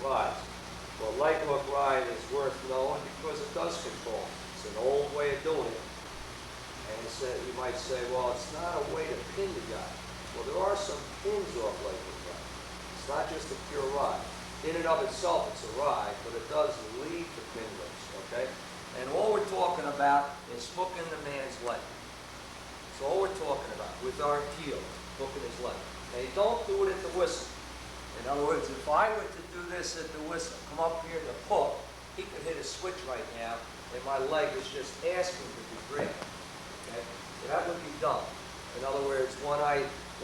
rides. Well, leg hook ride is worth knowing because it does control. It's an old way of doing it. And you might say, well, it's not a way to pin the guy. Well, there are some pins off leg hook ride. It's not just a pure ride. In and of itself, it's a ride, but it does lead to pin lifts, okay? And all we're talking about is hooking the man's leg. That's all we're talking about with our heel, hooking his leg. Now, you don't do it at the whistle. In other words, if I were to do this at the whistle, come up here to hook, he could hit a switch right now, and my leg is just asking to be grabbed. Okay? So that would be dumb. In other words, when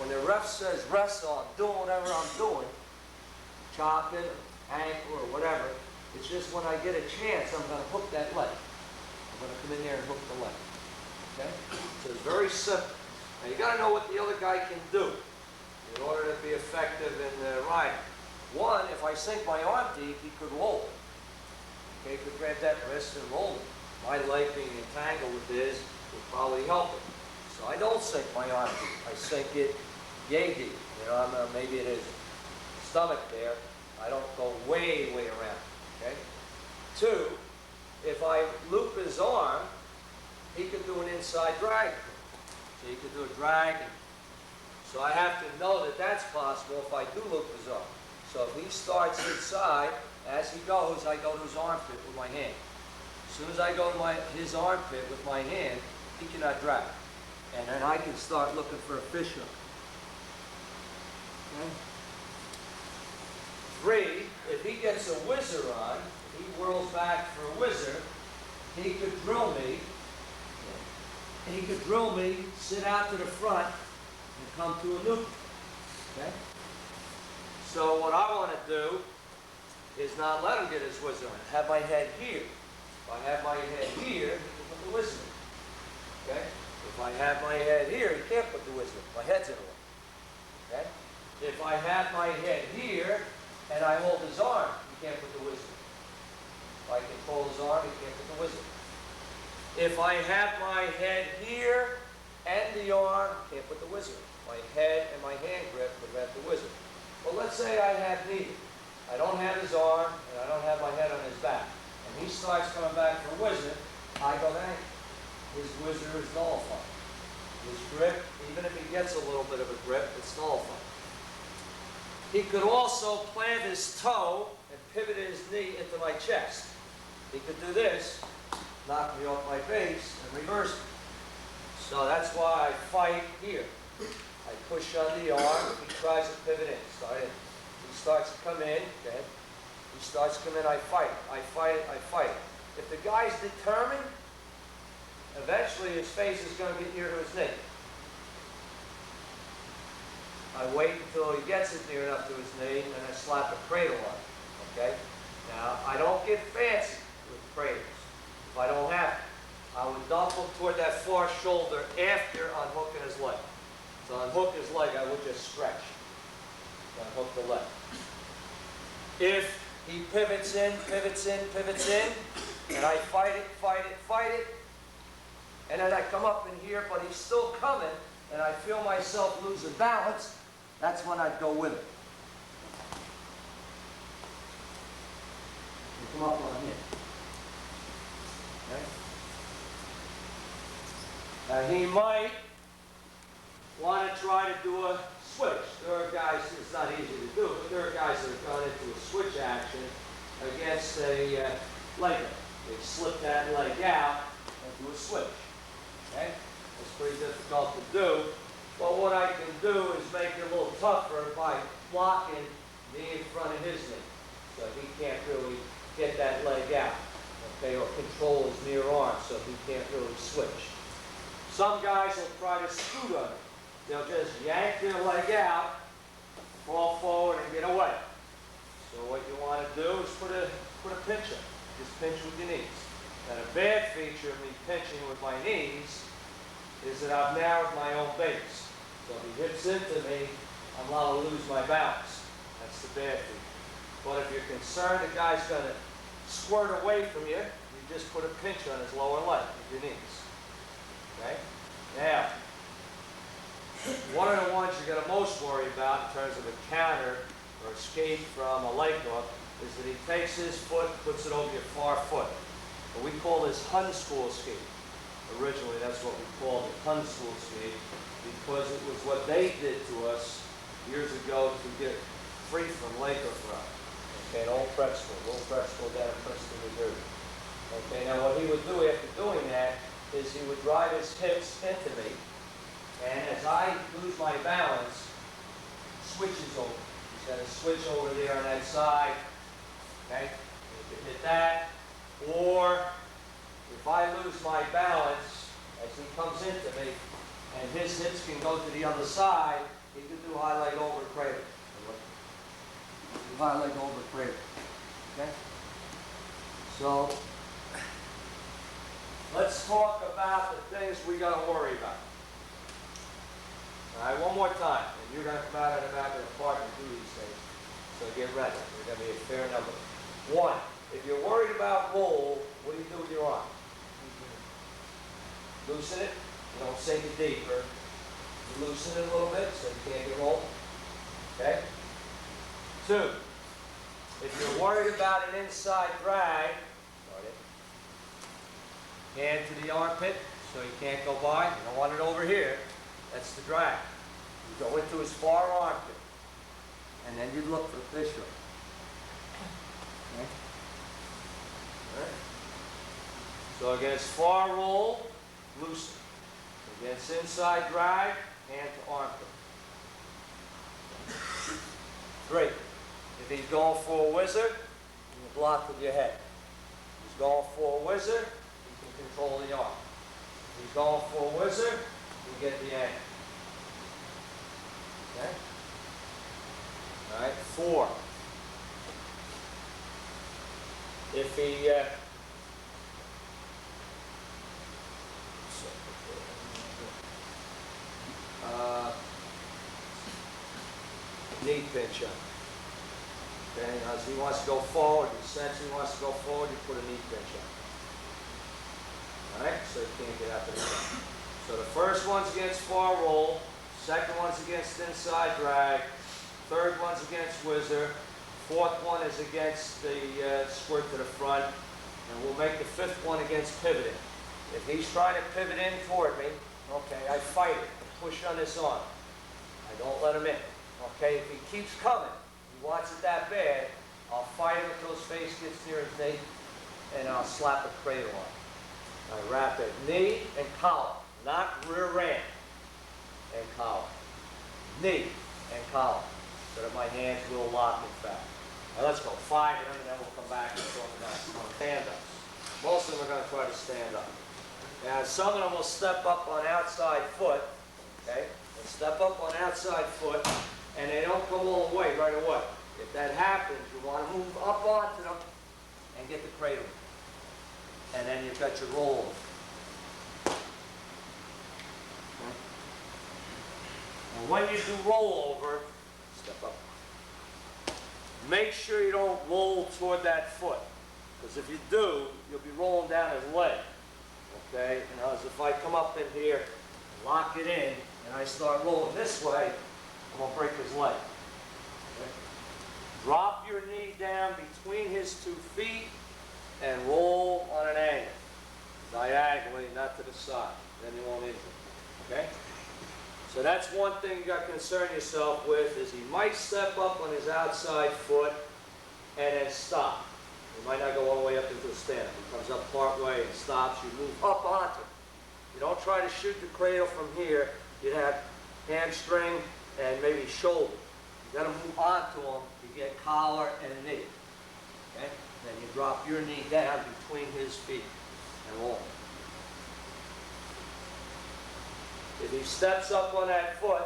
the ref says wrestle, I'm doing whatever I'm doing, chopping, ankle, or whatever, it's just when I get a chance, I'm going to hook that leg. I'm going to come in there and hook the leg. Okay? So it's very simple. Now you got to know what the other guy can do in order to be effective in riding. One, if I sink my arm deep, he could roll it. Okay, he could grab that wrist and roll it. My leg being entangled with his would probably help it. So I don't sink my arm deep. I sink it yay deep. You know, maybe it is stomach there. I don't go way, way around. Okay? Two, if I loop his arm, he could do an inside drag. So he could do a drag. So I have to know that that's possible if I do loop his arm. So if he starts inside, as he goes, I go to his armpit with my hand. As soon as I go to his armpit with my hand, he cannot drag. And then I can start looking for a fish hook. Okay? Three, if he gets a whizzer on, he whirls back for a whizzer, he could drill me. He could drill me, sit out to the front, and come to a neutral. Okay? So what I want to do is not let him get his whizzer on. Have my head here. If I have my head here, he can put the whizzer in. Okay? If I have my head here, he can't put the whizzer in. My head's in the way. Okay? If I have my head here and I hold his arm, he can't put the whizzer in. If I control his arm, he can't put the whizzer in. If I have my head here and the arm, can't put the whizzer in. My head and my hand grip prevent the whizzer. Well, let's say I have neither. I don't have his arm and I don't have my head on his back. And he starts coming back for a whizzer, I go to ankle. His whizzer is nullified. His grip, even if he gets a little bit of a grip, it's nullified. He could also plant his toe and pivot his knee into my chest. He could do this, knock me off my base, and reverse me. So that's why I fight here. I push on the arm, he tries to pivot in. He starts to come in, okay? He starts to come in, I fight it. I fight it, I fight it. If the guy's determined, eventually his face is going to get near to his knee. I wait until he gets it near enough to his knee, and I slap a cradle on it, okay? Now, I don't get fancy with cradles if I don't have it. I would dump him toward that far shoulder after unhooking his leg. To unhook his leg, I would just stretch. To unhook the leg. If he pivots in, and I fight it, and then I come up in here, but he's still coming, and I feel myself losing balance, that's when I'd go with it. You come up on here. Okay? Now he might want to try to do a switch. There are guys, it's not easy to do, but there are guys that have gone into a switch action against a leg. They slip that leg out and do a switch. Okay? It's pretty difficult to do. But what I can do is make it a little tougher by blocking me in front of his knee. So he can't really get that leg out. Okay, or control his near arm so he can't really switch. Some guys will try to scoot on it. They'll just yank their leg out, fall forward, and get away. So what you want to do is put a pinch on. Just pinch with your knees. And a bad feature of me pinching with my knees is that I've narrowed my own base. So if he hits into me, I'm liable to lose my balance. That's the bad feature. But if you're concerned the guy's going to squirt away from you, you just put a pinch on his lower leg with your knees. Okay? Now, one of the ones you're going to most worry about in terms of a counter or escape from a leg hook is that he takes his foot, puts it over your far foot. And we call this Hun school skate. Originally, that's what we called it, Hun school skate, because it was what they did to us years ago to get free from Laker Fry. Okay, an old prep school, down in Princeton, New Jersey. Okay, now what he would do after doing that is he would drive his hips into me, and as I lose my balance, switches over. He's got to switch over there on that side. Okay, you can hit that, or if I lose my balance as he comes into me, and his hips can go to the other side, he can do high leg over cradle. High leg over cradle. Okay? So, let's talk about the things we got to worry about. All right, one more time. And you're going to come out of the back of the park and do these things. So get ready. They're going to be a fair number. One, if you're worried about roll, what do you do with your arm? Loosen it. You don't sink it deeper. You loosen it a little bit so you can't get rolled. Okay? Two, if you're worried about an inside drag, hand to the armpit so you can't go by. You don't want it over here. That's the drag. You go into his far armpit, and then you look for the fish hook. Okay? All right. So against far roll, loosen. Against inside drag, hand to armpit. 3. If he's going for a whizzer, you block with your head. If he's going for a whizzer, you can control the arm. If he's going for a whizzer, you get the angle. Okay? All right, 4. If he knee pinch up. Okay, now as he wants to go forward, you sense he wants to go forward, you put a knee pinch up. All right, so he can't get out to the front. So the first one's against far roll, second one's against inside drag, third one's against whizzer, fourth one is against the squirt to the front, and we'll make the fifth one against pivoting. If he's trying to pivot in toward me, okay, I fight it, push on this arm. I don't let him in. Okay, if he keeps coming, he wants it that bad, I'll fight him until his face gets near his knee, and I'll slap a cradle on. I wrap it knee and collar, not rear end and collar. Knee and collar, so that my hands will lock in fact. Now let's go 5 of them, and then we'll come back and talk about stand-ups. Most of them are going to try to stand up. Now some of them will step up on outside foot, okay? They'll step up on outside foot, and they don't come all the way right away. If that happens, you want to move up onto them and get the cradle. And then you've got your roll. Okay. And when you do roll over, step up. Make sure you don't roll toward that foot, because if you do, you'll be rolling down his leg. Okay? And as if I come up in here, lock it in, and I start rolling this way, I'm going to break his leg. Okay? Drop your knee down between his 2 feet and roll on an angle. Diagonally, not to the side. Then you won't injure him. Okay? So that's one thing you got to concern yourself with, is he might step up on his outside foot and then stop. He might not go all the way up into a stand. He comes up part way and stops. You move up onto him. You don't try to shoot the cradle from here. You'd have hamstring and maybe shoulder. You got to move onto him to get collar and knee. Okay? Then you drop your knee down between his feet and roll. If he steps up on that foot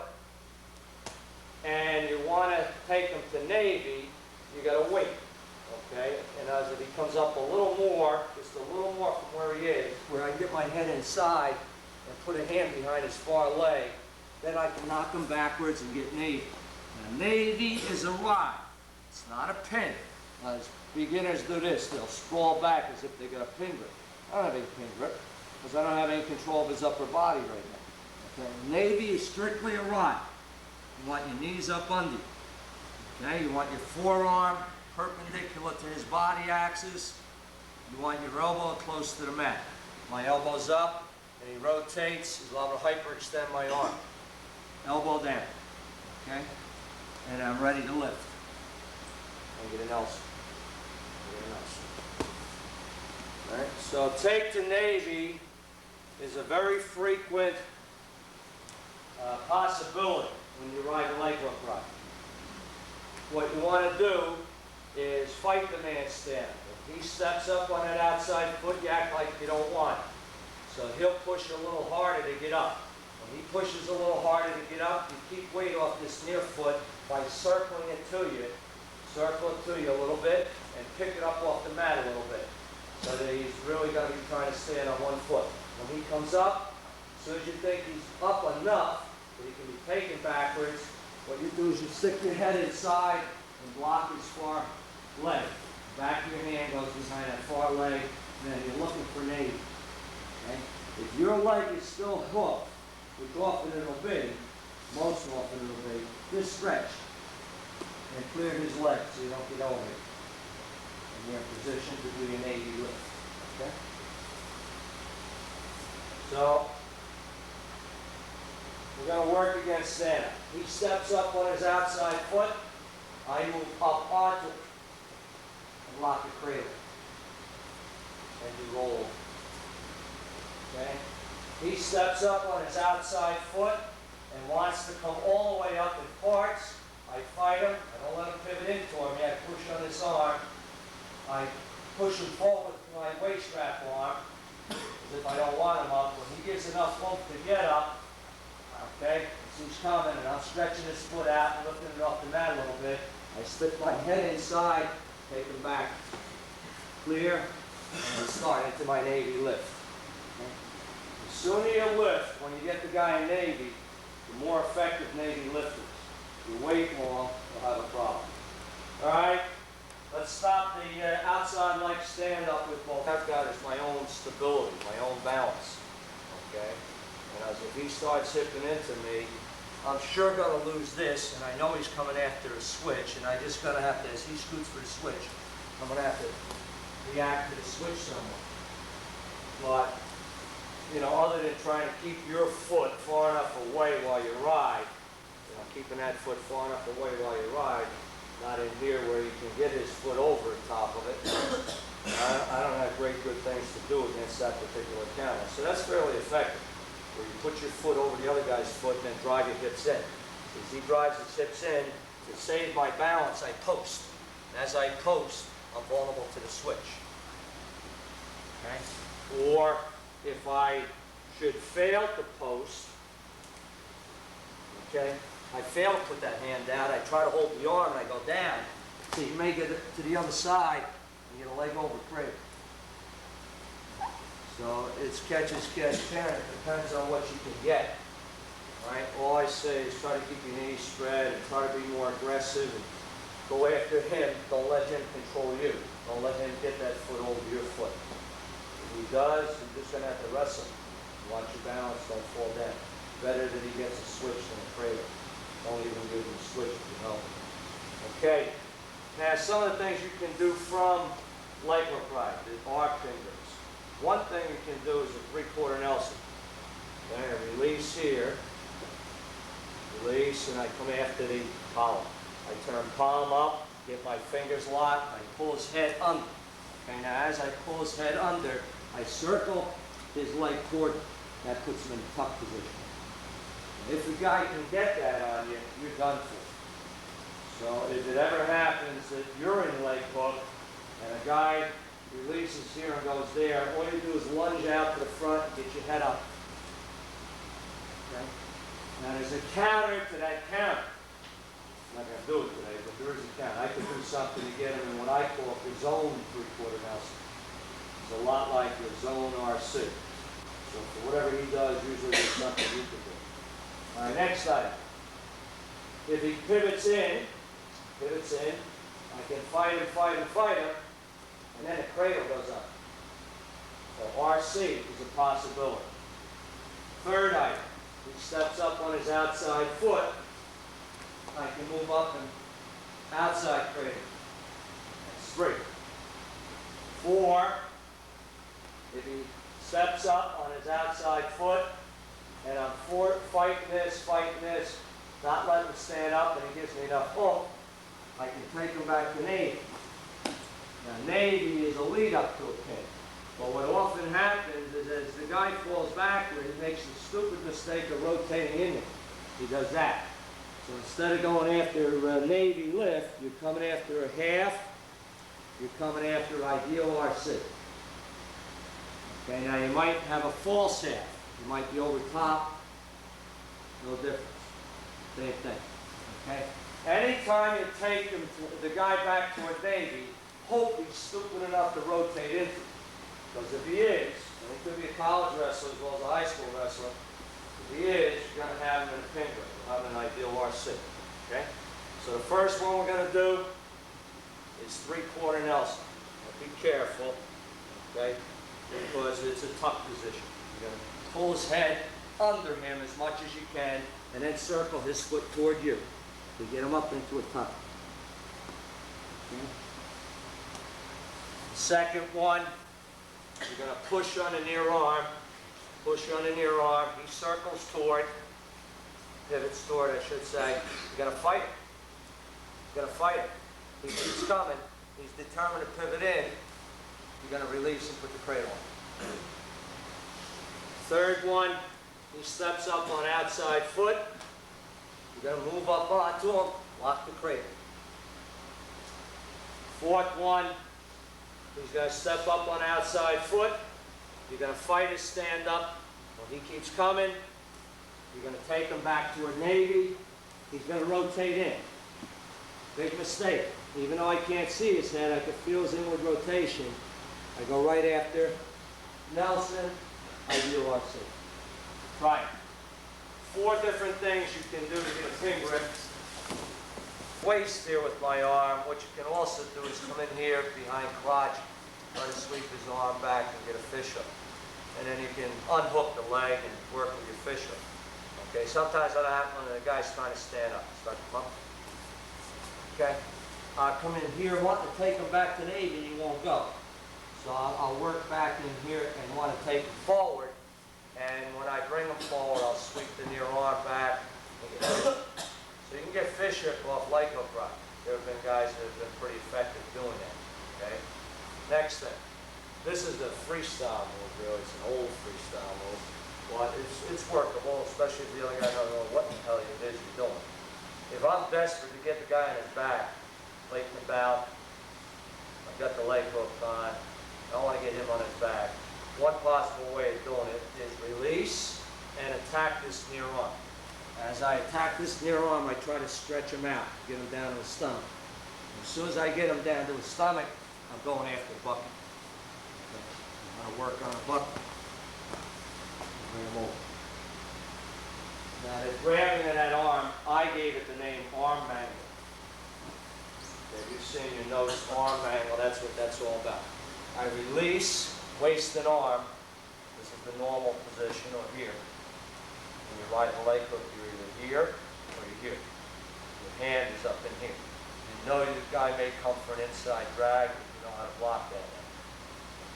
and you want to take him to Navy, you got to wait. Okay? And as if he comes up a little more, just a little more from where he is, where I get my head inside and put a hand behind his far leg, then I can knock him backwards and get Navy. Now, Navy is a ride. It's not a pin. As beginners do this, they'll sprawl back as if they got a pin grip. I don't have any pin grip because I don't have any control of his upper body right now. Okay? Navy is strictly a ride. You want your knees up under you. Okay? You want your forearm perpendicular to his body axis. You want your elbow close to the mat. My elbow's up, and he rotates. He's allowed to hyperextend my arm. Elbow down, okay? And I'm ready to lift. And get an Nelson. Get an Nelson. All right, so take to Navy is a very frequent possibility when you ride a leg hook ride. What you want to do is fight the man standing. If he steps up on that outside foot, you act like you don't want it. So he'll push a little harder to get up. When he pushes a little harder to get up, you keep weight off this near foot by circling it to you. Circle it to you a little bit and pick it up off the mat a little bit. So that he's really going to be trying to stand on one foot. When he comes up, as soon as you think he's up enough that he can be taken backwards, what you do is you stick your head inside and block his far leg. Back of your hand goes behind that far leg, and then you're looking for Navy. Okay? If your leg is still hooked, which often it'll be, most often it'll be, just stretch and clear his leg so you don't get over it. And you're in position to do your Navy lift. Okay? So, we're going to work against Santa. He steps up on his outside foot. I move up onto it and lock the cradle. And you roll. Okay? He steps up on his outside foot and wants to come all the way up in parts. I fight him. I don't let him pivot into him yet. I push on his arm. I push him forward with my waist strap arm as if I don't want him up. When he gives enough oomph to get up, okay, as he's coming, and I'm stretching his foot out and lifting it off the mat a little bit, I slip my head inside, take him back, clear, and start into my Navy lift. Okay? The sooner you lift, when you get the guy in Navy, the more effective Navy lifters. If you wait long, you'll have a problem. All right? Let's stop the outside leg stand up with both. I've got is my own stability, my own balance. Okay? And as if he starts hipping into me, I'm sure going to lose this, and I know he's coming after a switch, and I just going to have to, as he scoots for the switch, I'm going to have to react to the switch somewhat. But, you know, other than trying to keep your foot far enough away while you ride, you know, keeping that foot far enough away while you ride, not in here where you can get his foot over the top of it. I don't have great good things to do against that particular counter. So that's fairly effective, where you put your foot over the other guy's foot and then drive your hips in. As he drives his hips in, to save my balance, I post. And as I post, I'm vulnerable to the switch. Okay? Or if I should fail to post, okay, I fail to put that hand down, I try to hold the arm and I go down. So you may get to the other side and get a leg over cradle. So it's catch as catch can. It depends on what you can get. Right? All I say is try to keep your knees spread and try to be more aggressive and go after him. Don't let him control you. Don't let him get that foot over your foot. If he does, you're just going to have to wrestle. Watch your balance, don't fall down. Better that he gets a switch than a cradle. Don't even give him a switch if you help him. Okay. Now some of the things you can do from leg hook ride, the arm fingers. One thing you can do is a three-quarter Nelson. Okay, I release here, release, and I come after the column. I turn palm up, get my fingers locked, I pull his head under. Okay, now as I pull his head under, I circle his leg toward me. That puts him in a tuck position. If the guy can get that on you, you're done for. So if it ever happens that you're in leg hook and a guy releases here and goes there, all you do is lunge out to the front and get your head up. Okay? Now there's a counter to that counter. I'm not going to do it today, but there is a counter. I can do something to get him in what I call the zone three-quarter Nelson. It's a lot like your zone RC. So for whatever he does, usually there's something you can do. All right, next item. If he pivots in, I can fight him, and then the cradle goes up. So RC is a possibility. Third item, he steps up on his outside foot. I can move up and outside cradle. 3. 4, if he steps up on his outside foot, and I'm fighting this, not letting him stand up, and he gives me enough hook, I can take him back to Navy. Now, Navy is a lead up to a pin. But what often happens is as the guy falls backward, he makes the stupid mistake of rotating in there. He does that. So instead of going after a Navy lift, you're coming after a half, you're coming after ideal RC. Okay, now you might have a false half. You might be over top, no difference. Same thing. Okay? Anytime you take the guy back toward Navy, hope he's stupid enough to rotate into it. Because if he is, and he could be a college wrestler as well as a high school wrestler, if he is, you're going to have him in a pin grip. You'll have an ideal RC. Okay? So the first one we're going to do is 3/4 Nelson. Now be careful, okay? Because it's a tuck position. You're going to pull his head under him as much as you can, and then circle his foot toward you to get him up into a tuck. Okay? Second one, you're going to push on the near arm. Push on the near arm. He circles toward, pivots toward, I should say. You're going to fight him. You're going to fight him. He keeps coming. He's determined to pivot in. You're going to release and put the cradle on. Third one, he steps up on outside foot. You're going to move up onto him, lock the cradle. Fourth one, he's going to step up on outside foot. You're going to fight his stand up. When he keeps coming, you're going to take him back to a Navy. He's going to rotate in. Big mistake. Even though I can't see his head, I can feel his inward rotation. I go right after Nelson, ideal RC. Try it. 4 different things you can do to get a pin grip. Waist here with my arm. What you can also do is come in here behind crotch, try to sweep his arm back and get a fishhook. And then you can unhook the leg and work with your fishhook. Okay, sometimes that'll happen when the guy's trying to stand up. Start to pump. Okay, come in here, want to take him back to Navy, and he won't go. So I'll work back in here and want to take him forward. And when I bring him forward, I'll sweep the near arm back. So you can get fishhook off leg hook rock. There have been guys that have been pretty effective doing that. Okay. Next thing. This is the freestyle move, really. It's an old freestyle move. Well, it's workable, especially if the other guy doesn't know what the hell it is you're doing. If I'm desperate to get the guy on his back, late in the bout, I've got the leg hook on, I want to get him on his back. One possible way of doing it is release and attack this near arm. As I attack this near arm, I try to stretch him out, get him down to his stomach. As soon as I get him down to his stomach, I'm going after the bucket. Okay. I'm going to work on the bucket. Bring him over. Now, the grabbing of that arm, I gave it the name arm mangle. Okay, you've seen your notes, arm mangle, that's what that's all about. I release, waist and arm. This is the normal position, or here. When you're riding the leg hook, you're either here or you're here. Your hand is up in here. You know the guy may come for an inside drag, but you know how to block that now.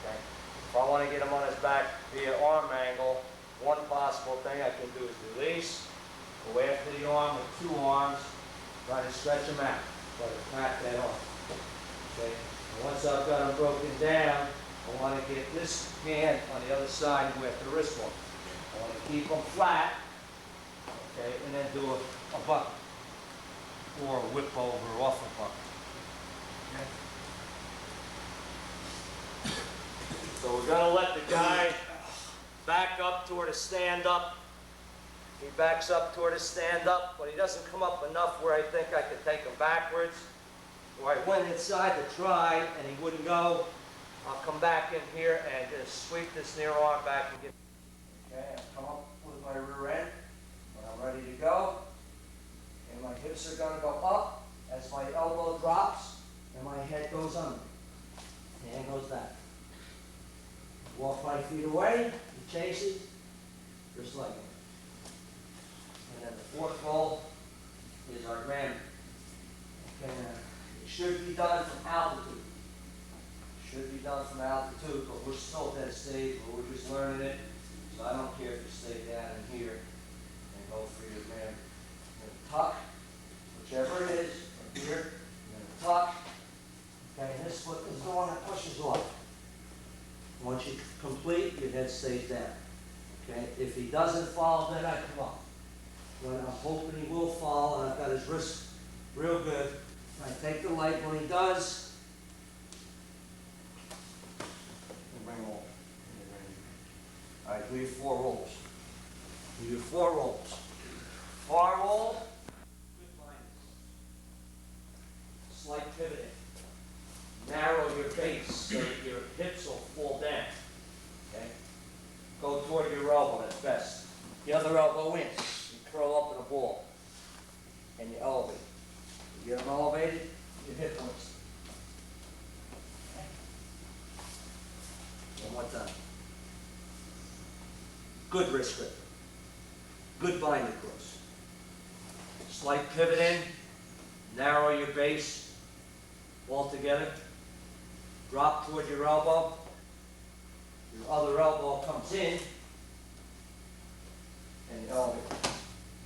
Okay? If I want to get him on his back via arm angle, one possible thing I can do is release, go after the arm with 2 arms, try to stretch him out, try to attack that arm. Okay? And once I've got him broken down, I want to get this hand on the other side and go after the wrist one. I want to keep him flat, okay, and then do a bucket, or a whip over off a bucket. Okay? So we're going to let the guy back up toward a stand-up. He backs up toward a stand-up, but he doesn't come up enough where I think I could take him backwards. Or I went inside to try, and he wouldn't go. I'll come back in here and just sweep this near arm back and get. Okay, I'll come up with my rear end when I'm ready to go. And my hips are going to go up as my elbow drops, and my head goes under. Hand goes back. Walk 5 feet away, he chases, just like it. And then the 4th roll is our grammar. Okay, now, it should be done from altitude. be done from altitude, but we're still at a stage where we're just learning it. So I don't care if you stay down in here and go for your man. Tuck, whichever it is, from here, and then tuck. Okay, and this foot is the one that pushes off. Once you complete, your head stays down. Okay, if he doesn't fall, then I come up. When I'm hoping he will fall, and I've got his wrist real good, I take the leg when he does, and bring him over. All right, do your 4 rolls. Do your 4 rolls. Far roll, good minus. Slight pivoting. Narrow your base so that your hips will fall down. Okay? Go toward your elbow, that's best. The other elbow in. You curl up in a ball. And you elevate. You get them elevated, your hip points. Okay? One more time. Good wrist grip. Good bind across. Slight pivot in. Narrow your base. All together. Drop toward your elbow. Your other elbow comes in. And you elevate.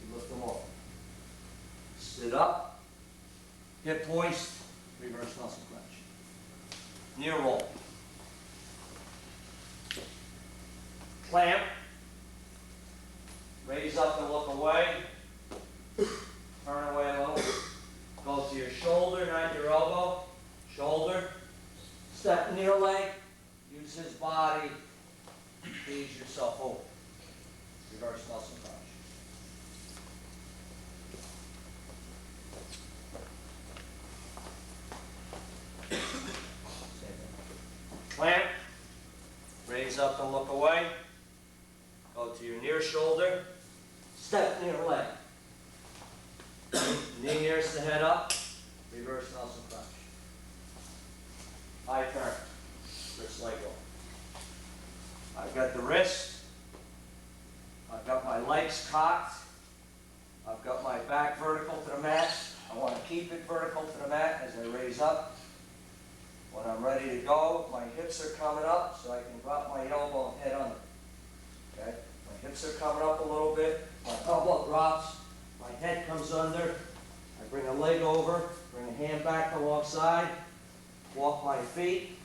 You lift them off. Sit up. Hip hoist. Reverse Nelson crunch. Near roll. Clamp. Raise up and look away. Turn away a little. Go to your shoulder, not your elbow. Shoulder. Step near leg. Use his body. Ease yourself over. Reverse Nelson crunch. Clamp. Raise up and look away. Go to your near shoulder. Step near leg. Knee nearest the head up. Reverse Nelson crunch. High turn. Wrist leg over. I've got the wrist. I've got my legs cocked. I've got my back vertical to the mat. I want to keep it vertical to the mat as I raise up. When I'm ready to go, my hips are coming up so I can drop my elbow and head under. Okay? My hips are coming up a little bit. My elbow drops. My head comes under. I bring a leg over. Bring a hand back alongside. Walk my feet.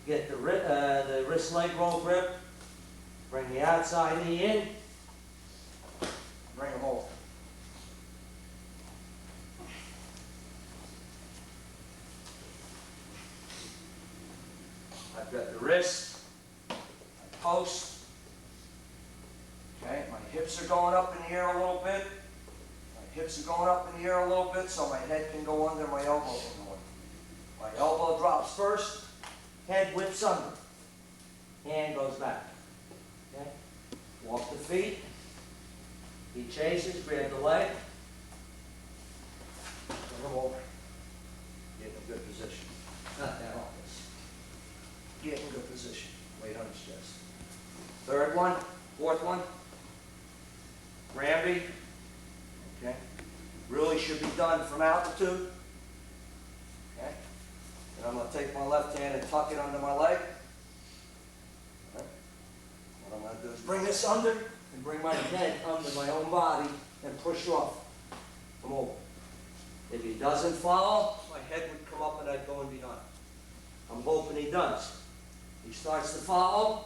Get the wrist leg roll grip. Bring the outside knee in. Bring them over. I've got the wrist. I post. Okay, my hips are going up in the air a little bit. My hips are going up in the air a little bit so my head can go under, my elbow can go under. My elbow drops first. Head whips under. Hand goes back. Okay? Walk the feet. He chases, grab the leg. Bring him over. Get in a good position. Not that obvious. Get in good position. Weight on his chest. Third one. Fourth one. Granby. Okay. Really should be done from altitude. Okay. And I'm going to take my left hand and tuck it under my leg. Right. What I'm going to do is bring this under and bring my head under my own body and push off. Come over. If he doesn't follow, my head would come up and I'd go and be done. I'm hoping he does. He starts to follow,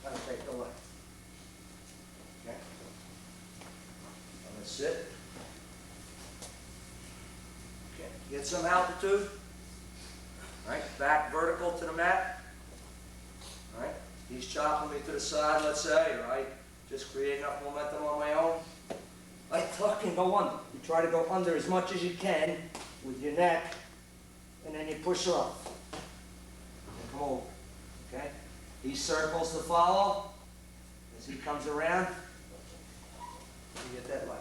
I'm going to take the leg. Okay. I'm going to sit. Okay. Get some altitude. All right, back vertical to the mat. All right, he's chopping me to the side, let's say, right? Just create enough momentum on my own. I tuck and go under. You try to go under as much as you can with your neck, and then you push off. And come over, okay? He circles to follow. As he comes around, you get that light.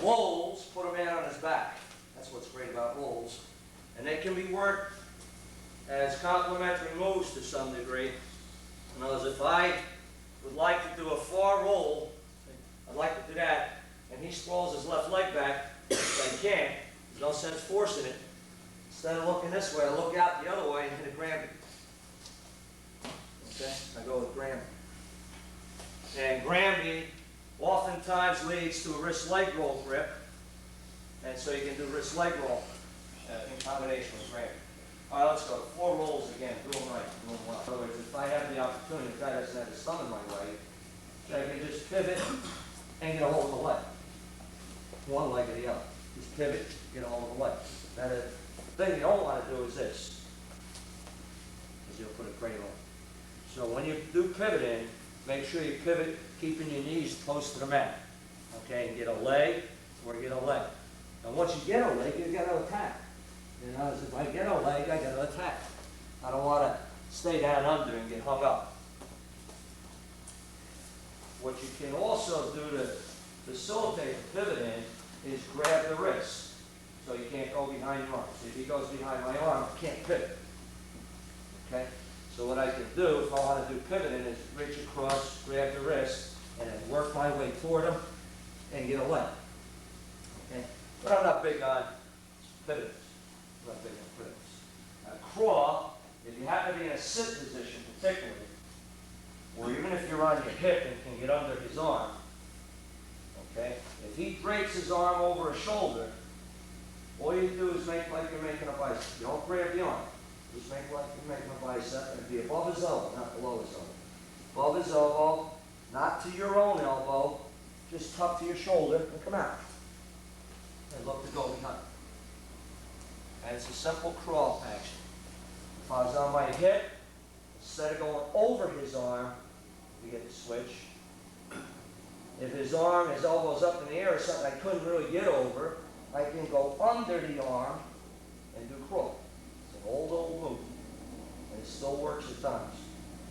Rolls, put a man on his back. That's what's great about rolls. And they can be worked as complementary moves to some degree. In other words, if I would like to do a far roll, I'd like to do that, and he sprawls his left leg back, if I can. There's no sense forcing it. Instead of looking this way, I look out the other way and hit a Granby. Okay, I go with Granby. And Granby oftentimes leads to a wrist leg roll grip, and so you can do wrist leg roll in combination with Granby. All right, let's go. 4 rolls again. Do them right. Do them well. In other words, if I have the opportunity, if the guy doesn't have his thumb in my way, I can just pivot and get a hold of the leg. One leg or the other. Just pivot, get a hold of the leg. Now the thing you don't want to do is this, because you'll put a crane on. So when you do pivoting, make sure you pivot keeping your knees close to the mat. Okay, and get a leg or get a leg. And once you get a leg, you got to attack. You know, if I get a leg, I got to attack. I don't want to stay down under and get hung up. What you can also do to facilitate the pivoting is grab the wrist. So you can't go behind your arm. See, if he goes behind my arm, I can't pivot. Okay? So what I can do, if I want to do pivoting, is reach across, grab the wrist, and then work my way toward him and get a leg. Okay? But I'm not big on pivoting. I'm not big on pivoting. Crawl, if you happen to be in a sit position particularly, or even if you're on your hip and can get under his arm, okay? If he drapes his arm over his shoulder, all you do is make like you're making a bicep. You don't grab the arm. Just make like you're making a bicep and be above his elbow, not below his elbow. Above his elbow, not to your own elbow, just tuck to your shoulder and come out. And look to go behind. And it's a simple crawl action. If I was on my hip, instead of going over his arm, we get the switch. If his arm, his elbow's up in the air or something I couldn't really get over, I can go under the arm and do crawl. It's an old move, and it still works at times.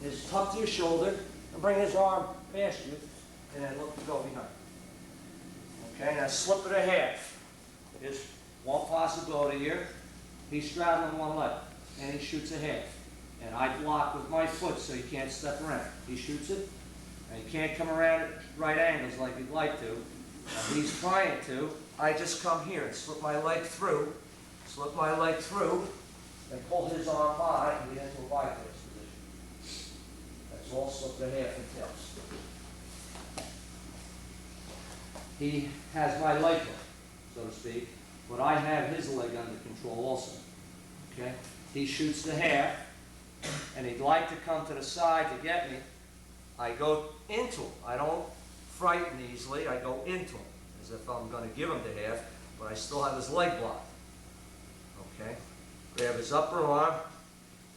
Just tuck to your shoulder and bring his arm past you, and then look to go behind. Okay, now slip it a half. There's one possibility here. He's straddling one leg, and he shoots a half. And I block with my foot so he can't step around. He shoots it, and he can't come around at right angles like he'd like to. And he's trying to. I just come here and slip my leg through, and pull his arm by and get into a bypass position. That's all slip the half entails. He has my leg hook, so to speak, but I have his leg under control also. Okay? He shoots the half, and he'd like to come to the side to get me. I go into him. I don't frighten easily. I go into him as if I'm going to give him the half, but I still have his leg blocked. Okay? Grab his upper arm,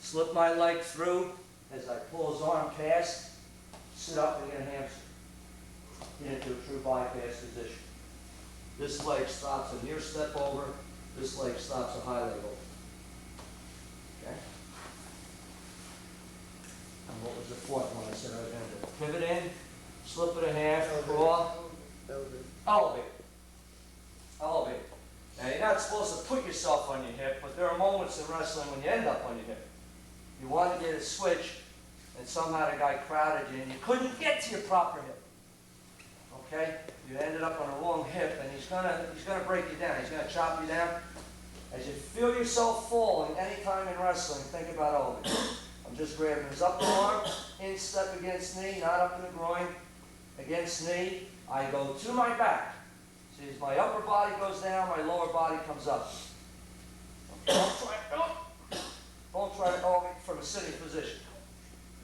slip my leg through as I pull his arm past, sit up and get a hamstring. Get into a true bypass position. This leg stops a near step over. This leg stops a high leg over. Okay? And what was the fourth one I said I was going to do? Pivot in, slip it a half, crawl, elevate. Elevate. Now you're not supposed to put yourself on your hip, but there are moments in wrestling when you end up on your hip. You want to get a switch, and somehow the guy crowded you, and you couldn't get to your proper hip. Okay? You ended up on a wrong hip, and he's gonna break you down. He's gonna chop you down. As you feel yourself falling anytime in wrestling, think about elevating. I'm just grabbing his upper arm, instep against knee, not up in the groin, against knee. I go to my back. See, as my upper body goes down, my lower body comes up. Don't try to elevate from a sitting position.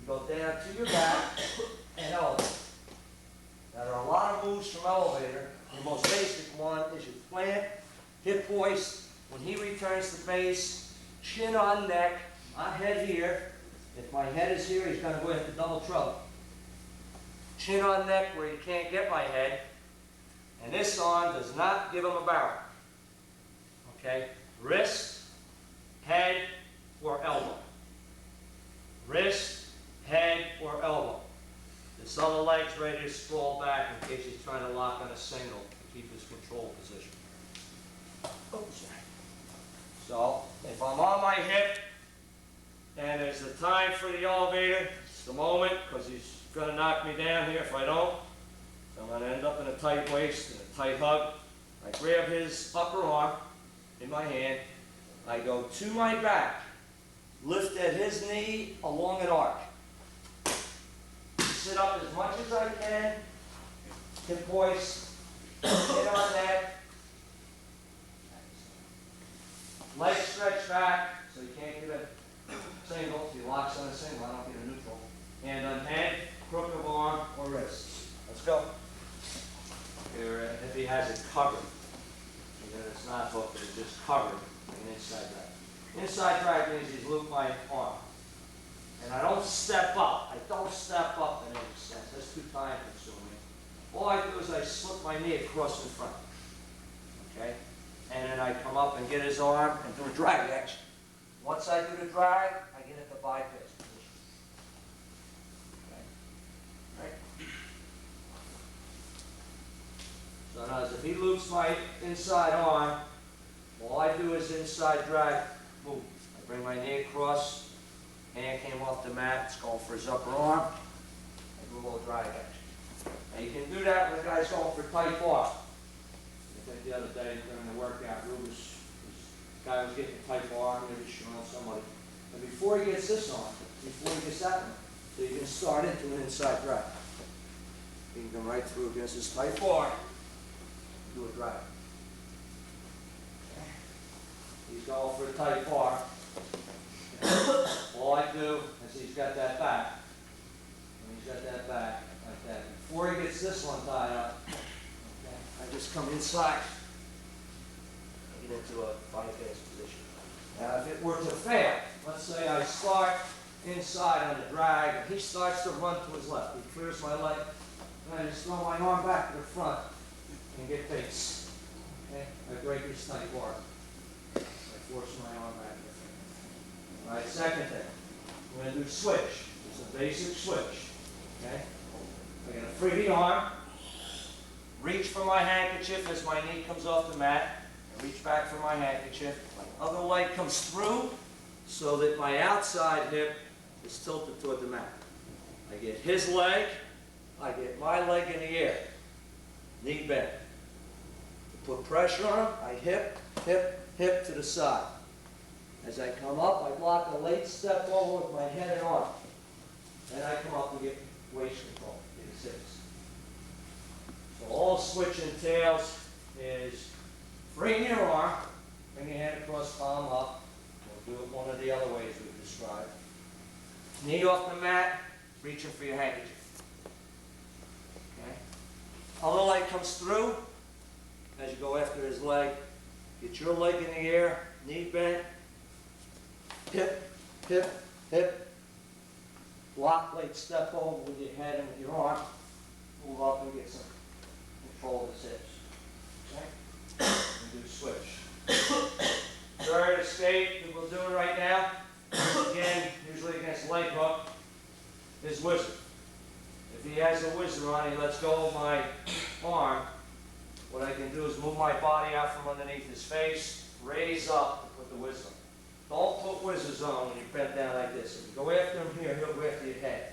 You go down to your back and elevate. Now, there are a lot of moves from elevator. The most basic one is your plant, hip hoist. When he returns to base, chin on neck, my head here. If my head is here, he's going to go into double trouble. Chin on neck where you can't get my head. And this arm does not give him a barrel. Okay? Wrist, head, or elbow. Wrist, head, or elbow. This other leg's ready to sprawl back in case he's trying to lock on a single to keep his control position. Oops. So, if I'm on my hip, and it's the time for the elevator, it's the moment, because he's going to knock me down here if I don't. So I'm going to end up in a tight waist and a tight hug. I grab his upper arm in my hand, I go to my back, lift at his knee along an arc. Sit up as much as I can, hip hoist, hit on neck, leg stretch back, so you can't get a single. If he locks on a single, I don't get a neutral. Hand on head, crook of arm, or wrist. Let's go. Here, if he has it covered, and then it's not hooked, it's just covered, an inside drag. Inside drag means he's looped my arm. And I don't step up. I don't step up in any sense. That's too time consuming. All I do is I slip my knee across in front. Okay? And then I come up and get his arm and do a drag action. Once I do the drag, I get into bypass position. Okay? Right? So now if he loops my inside arm, all I do is inside drag, move. I bring my knee across. Hand came off the mat, it's going for his upper arm. I do a little drag action. Now you can do that when the guy's going for tight bar. I think the other day during the workout, this guy was getting a tight bar, maybe showing somebody. And before he gets this on, before he gets that one, so you can start into an inside drag. You can come right through against this tight bar, do a drag. Okay. He's going for a tight bar. All I do is he's got that back, and he's got that back like that. Before he gets this one tied up, okay, I just come inside and get into a bypass position. Now if it were to fail, let's say I start inside on the drag, and he starts to run to his left. He clears my leg, and I just throw my arm back to the front and get base. Okay? I break his tight bar. I force my arm back. All right, second thing, we're going to do switch. It's a basic switch. Okay? I'm going to free the arm, reach for my handkerchief as my knee comes off the mat, and reach back for my handkerchief. My other leg comes through so that my outside hip is tilted toward the mat. I get his leg, I get my leg in the air, knee bent. To put pressure on him, I hip, hip, hip to the side. As I come up, I block a late step over with my head and arm. Then I come up and get waist control, get a 6. So all switch entails is freeing your arm, bring your hand across, palm up. We'll do it one of the other ways we've described. Knee off the mat, reaching for your handkerchief. Okay? Other leg comes through. As you go after his leg, get your leg in the air, knee bent. Hip, hip, hip. Block late step over with your head and with your arm. Move up and get some control of the hips. Okay? And do switch. Third escape, we will do it right now. Again, usually against leg hook, is whizzer. If he has a whizzer on, he lets go of my arm. What I can do is move my body out from underneath his face, raise up, and put the whizzer on. Don't put whizzers on when you're bent down like this. If you go after him here, he'll go after your head.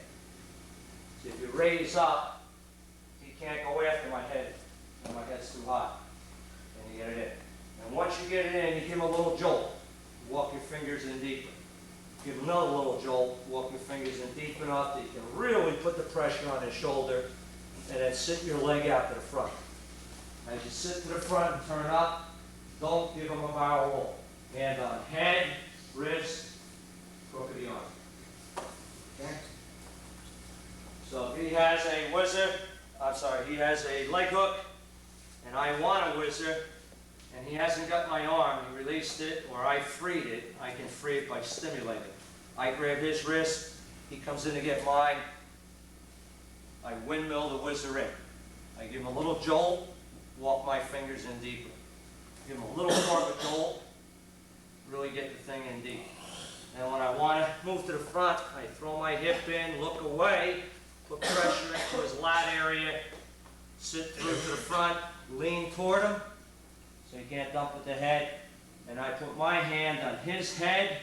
So if you raise up, he can't go after my head, and my head's too high. And you get it in. And once you get it in, you give him a little jolt. Walk your fingers in deeper. Give him another little jolt. Walk your fingers in deep enough that you can really put the pressure on his shoulder, and then sit your leg out to the front. As you sit to the front and turn up, don't give him a barrel roll. Hand on head, wrist, crook of the arm. Okay? So if he has a whizzer, he has a leg hook, and I want a whizzer, and he hasn't got my arm, he released it, or I freed it, I can free it by stimulating. I grab his wrist, he comes in to get mine, I windmill the whizzer in. I give him a little jolt, walk my fingers in deeper. Give him a little more of a jolt, really get the thing in deep. And when I want to move to the front, I throw my hip in, look away, put pressure into his lat area, sit through to the front, lean toward him, so he can't dump with the head. And I put my hand on his head,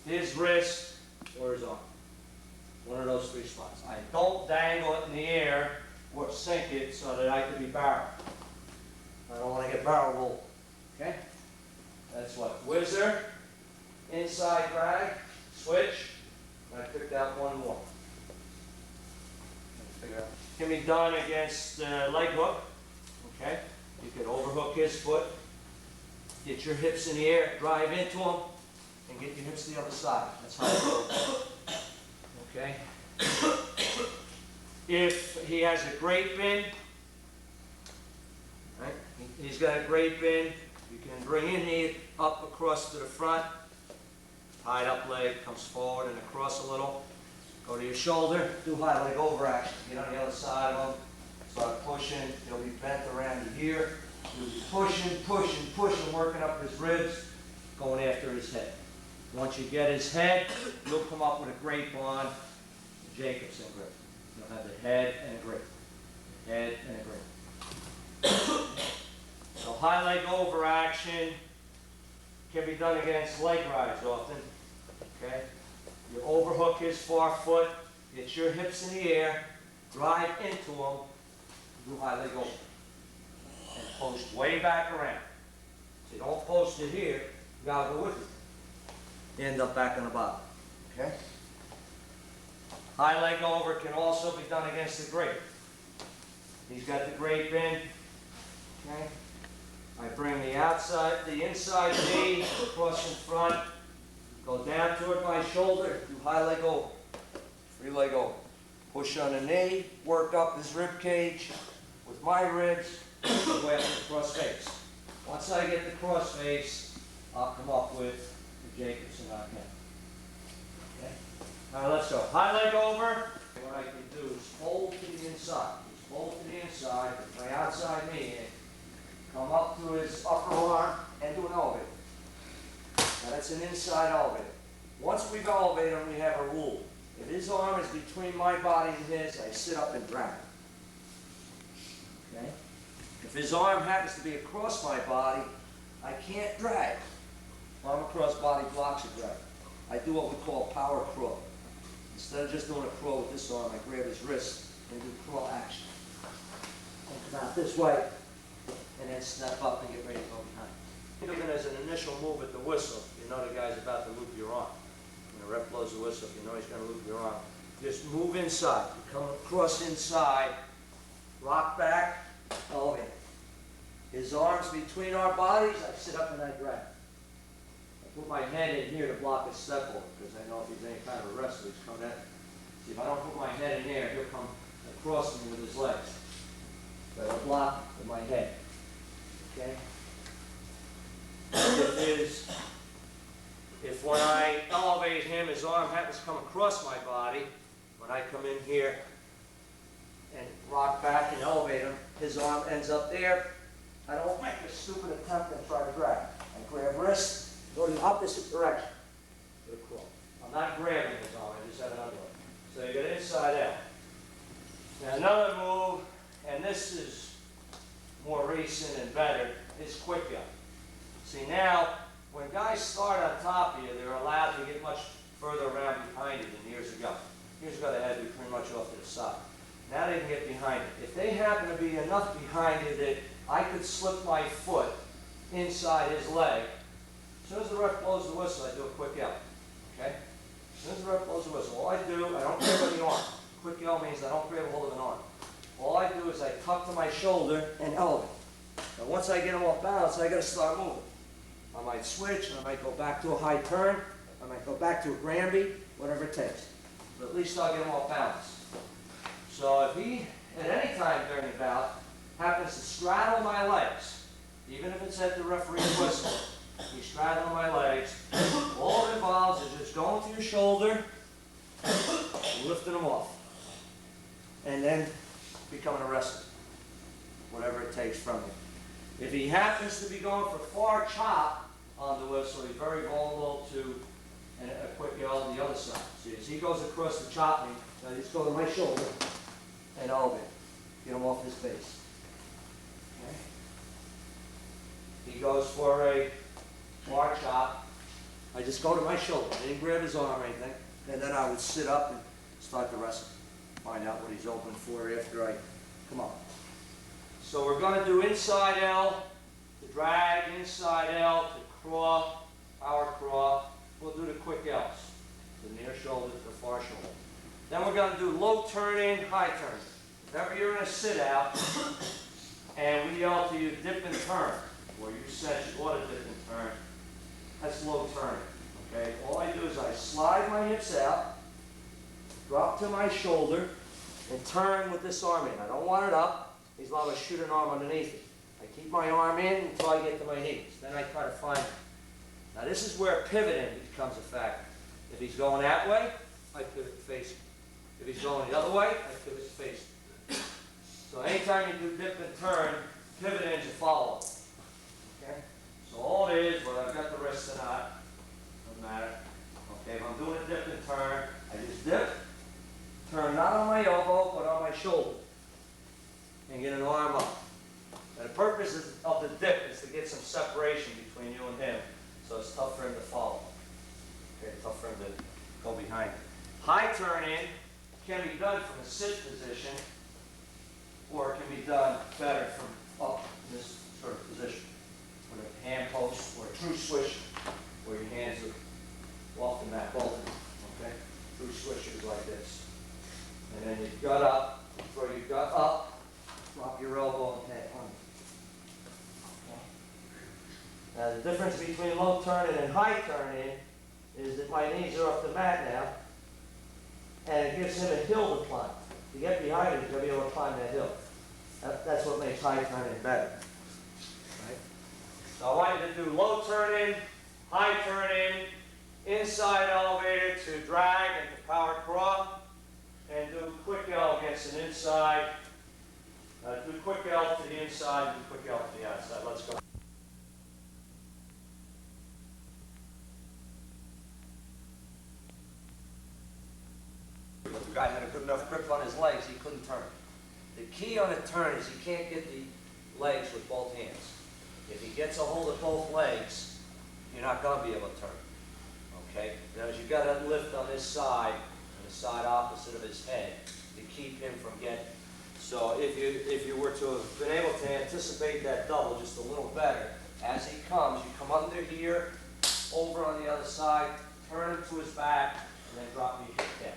his wrist, or his arm. One of those 3 spots. I don't dangle it in the air or sink it so that I could be barrel. I don't want to get barrel rolled. Okay? That's what? Whizzer, inside drag, switch, and I picked out one more. Can be done against leg hook, okay? You could overhook his foot, get your hips in the air, drive into him, and get your hips to the other side. That's how it goes. Okay? If he has a grape in, right? He's got a grape in, you can bring in knee up across to the front, tied up leg comes forward and across a little. Go to your shoulder, do high leg over action. Get on the other side of him, start pushing. He'll be bent around to here. You'll be pushing, pushing, pushing, working up his ribs, going after his head. Once you get his head, you'll come up with a grape on Jacobson grip. You'll have the head and a grape. Head and a grape. So high leg over action can be done against leg rides often. Okay? You overhook his far foot, get your hips in the air, drive into him, do high leg over. And post way back around. So you don't post it here, you gotta go with it. You end up back on the bottom. Okay? High leg over can also be done against the grape. He's got the grape in. Okay? I bring the inside knee across in front. Go down toward my shoulder, do high leg over, free leg over. Push on the knee, work up his rib cage with my ribs, go after the cross face. Once I get the cross face, I'll come up with the Jacobson on him. Okay? All right, let's go. High leg over. What I can do is fold to the inside. Just fold to the inside, with my outside knee in. Come up to his upper arm and do an elevator. Now that's an inside elevator. Once we've elevated him, we have a rule. If his arm is between my body and his, I sit up and drag. Okay? If his arm happens to be across my body, I can't drag. Arm across body blocks a drag. I do what we call power crawl. Instead of just doing a crawl with this arm, I grab his wrist and do crawl action. And come out this way, and then step up and get ready to go behind. Think of it as an initial move at the whistle. You know the guy's about to loop your arm. When the ref blows the whistle, you know he's going to loop your arm. Just move inside. You come across inside, rock back, elevate. His arms between our bodies, I sit up and I drag. I put my head in here to block his step over, because I know if he's any kind of a wrestler, he's coming at me. See, if I don't put my head in there, he'll come across me with his legs. But I'll block with my head. Okay? If when I elevate him, his arm happens to come across my body, when I come in here and rock back and elevate him, his arm ends up there. I don't make a stupid attempt and try to drag. I grab wrist, go the opposite direction. Do a crawl. I'm not grabbing his arm, I just have another one. So you get inside out. Now another move, and this is more recent and better, is quick up. See now, when guys start on top of you, they're allowed to get much further around behind you than years ago. Years ago they had to be pretty much off to the side. Now they can get behind it. If they happen to be enough behind you that I could slip my foot inside his leg, as soon as the ref blows the whistle, I do a quick yell. Okay? As soon as the ref blows the whistle, all I do, I don't grab on the arm. Quick yell means I don't grab hold of an arm. All I do is I tuck to my shoulder and elevate. Now once I get him off balance, I got to start moving. I might switch, and I might go back to a high turn, I might go back to a Granby, whatever it takes. But at least I'll get him off balance. So if he, at any time during the bout, happens to straddle my legs, even if it's at the referee's whistle, he's straddling my legs, all it involves is just going to your shoulder, lifting them off, and then becoming a wrestler, whatever it takes from you. If he happens to be going for far chop on the whistle, he's very vulnerable to a quick yell on the other side. See, as he goes across the chop me, I just go to my shoulder and elevate. Get him off his base. Okay? He goes for a far chop. I just go to my shoulder. I didn't grab his arm or anything. And then I would sit up and start to wrestle. Find out what he's open for after I come up. So we're going to do inside L, to drag, inside L, to crawl, power crawl. We'll do the quick L's, the near shoulder to the far shoulder. Then we're going to do low turn in, high turn. If ever you're in a sit out and we yell to you dip and turn, where you said you ought to dip and turn, that's low turning. Okay? All I do is I slide my hips out, drop to my shoulder, and turn with this arm in. I don't want it up. He's allowed to shoot an arm underneath it. I keep my arm in until I get to my knees. Then I try to find it. Now this is where pivoting becomes a factor. If he's going that way, I pivot facing. If he's going the other way, I pivot facing. So anytime you do dip and turn, pivot in to follow. Okay? So all it is, whether I've got the wrist or not, doesn't matter. Okay, if I'm doing a dip and turn, I just dip, turn not on my elbow, but on my shoulder, and get an arm up. Now the purpose of the dip is to get some separation between you and him, so it's tough for him to follow. Okay, tough for him to go behind it. High turn in can be done from a sit position, or it can be done better from up in this sort of position, with a hand post or a true swish, where your hands are off the mat, both of them. Okay, true swishers like this, and then you gut up, throw your gut up, drop your elbow and head on. Now the difference between low turning and high turning is that my knees are off the mat now, and it gives him a hill to climb. To get behind it, he's going to be able to climb that hill. That's what makes high turning better. Right? So I want you to do low turning, high turning, inside elevator to drag and to power crawl, and do quick L against an inside. Do quick L to the inside, do quick L to the outside. Let's go. The guy had a good enough grip on his legs, he couldn't turn. The key on a turn is he can't get the legs with both hands. If he gets a hold of both legs, you're not going to be able to turn. Okay? Now, you've got to lift on this side, on the side opposite of his head, to keep him from getting. So if you were to have been able to anticipate that double just a little better, as he comes, you come under here, over on the other side, turn him to his back, and then drop your hip down.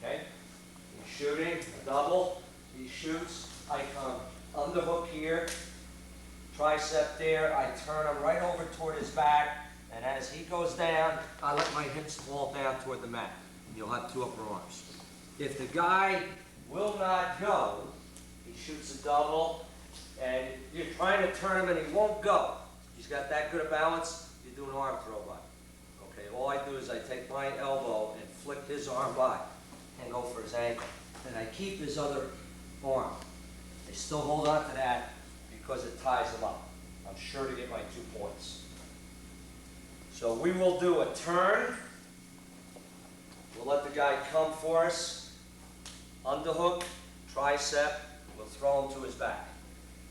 Okay? He's shooting, a double, he shoots, I come underhook here, tricep there, I turn him right over toward his back, and as he goes down, I let my hips fall down toward the mat, and you'll have two upper arms. If the guy will not go, he shoots a double, and you're trying to turn him and he won't go. He's got that good a balance, you do an arm throw by. Okay, all I do is I take my elbow and flick his arm by and go for his ankle. And I keep his other arm. I still hold on to that because it ties him up. I'm sure to get my 2 points. So we will do a turn. We'll let the guy come for us. Underhook, tricep, we'll throw him to his back.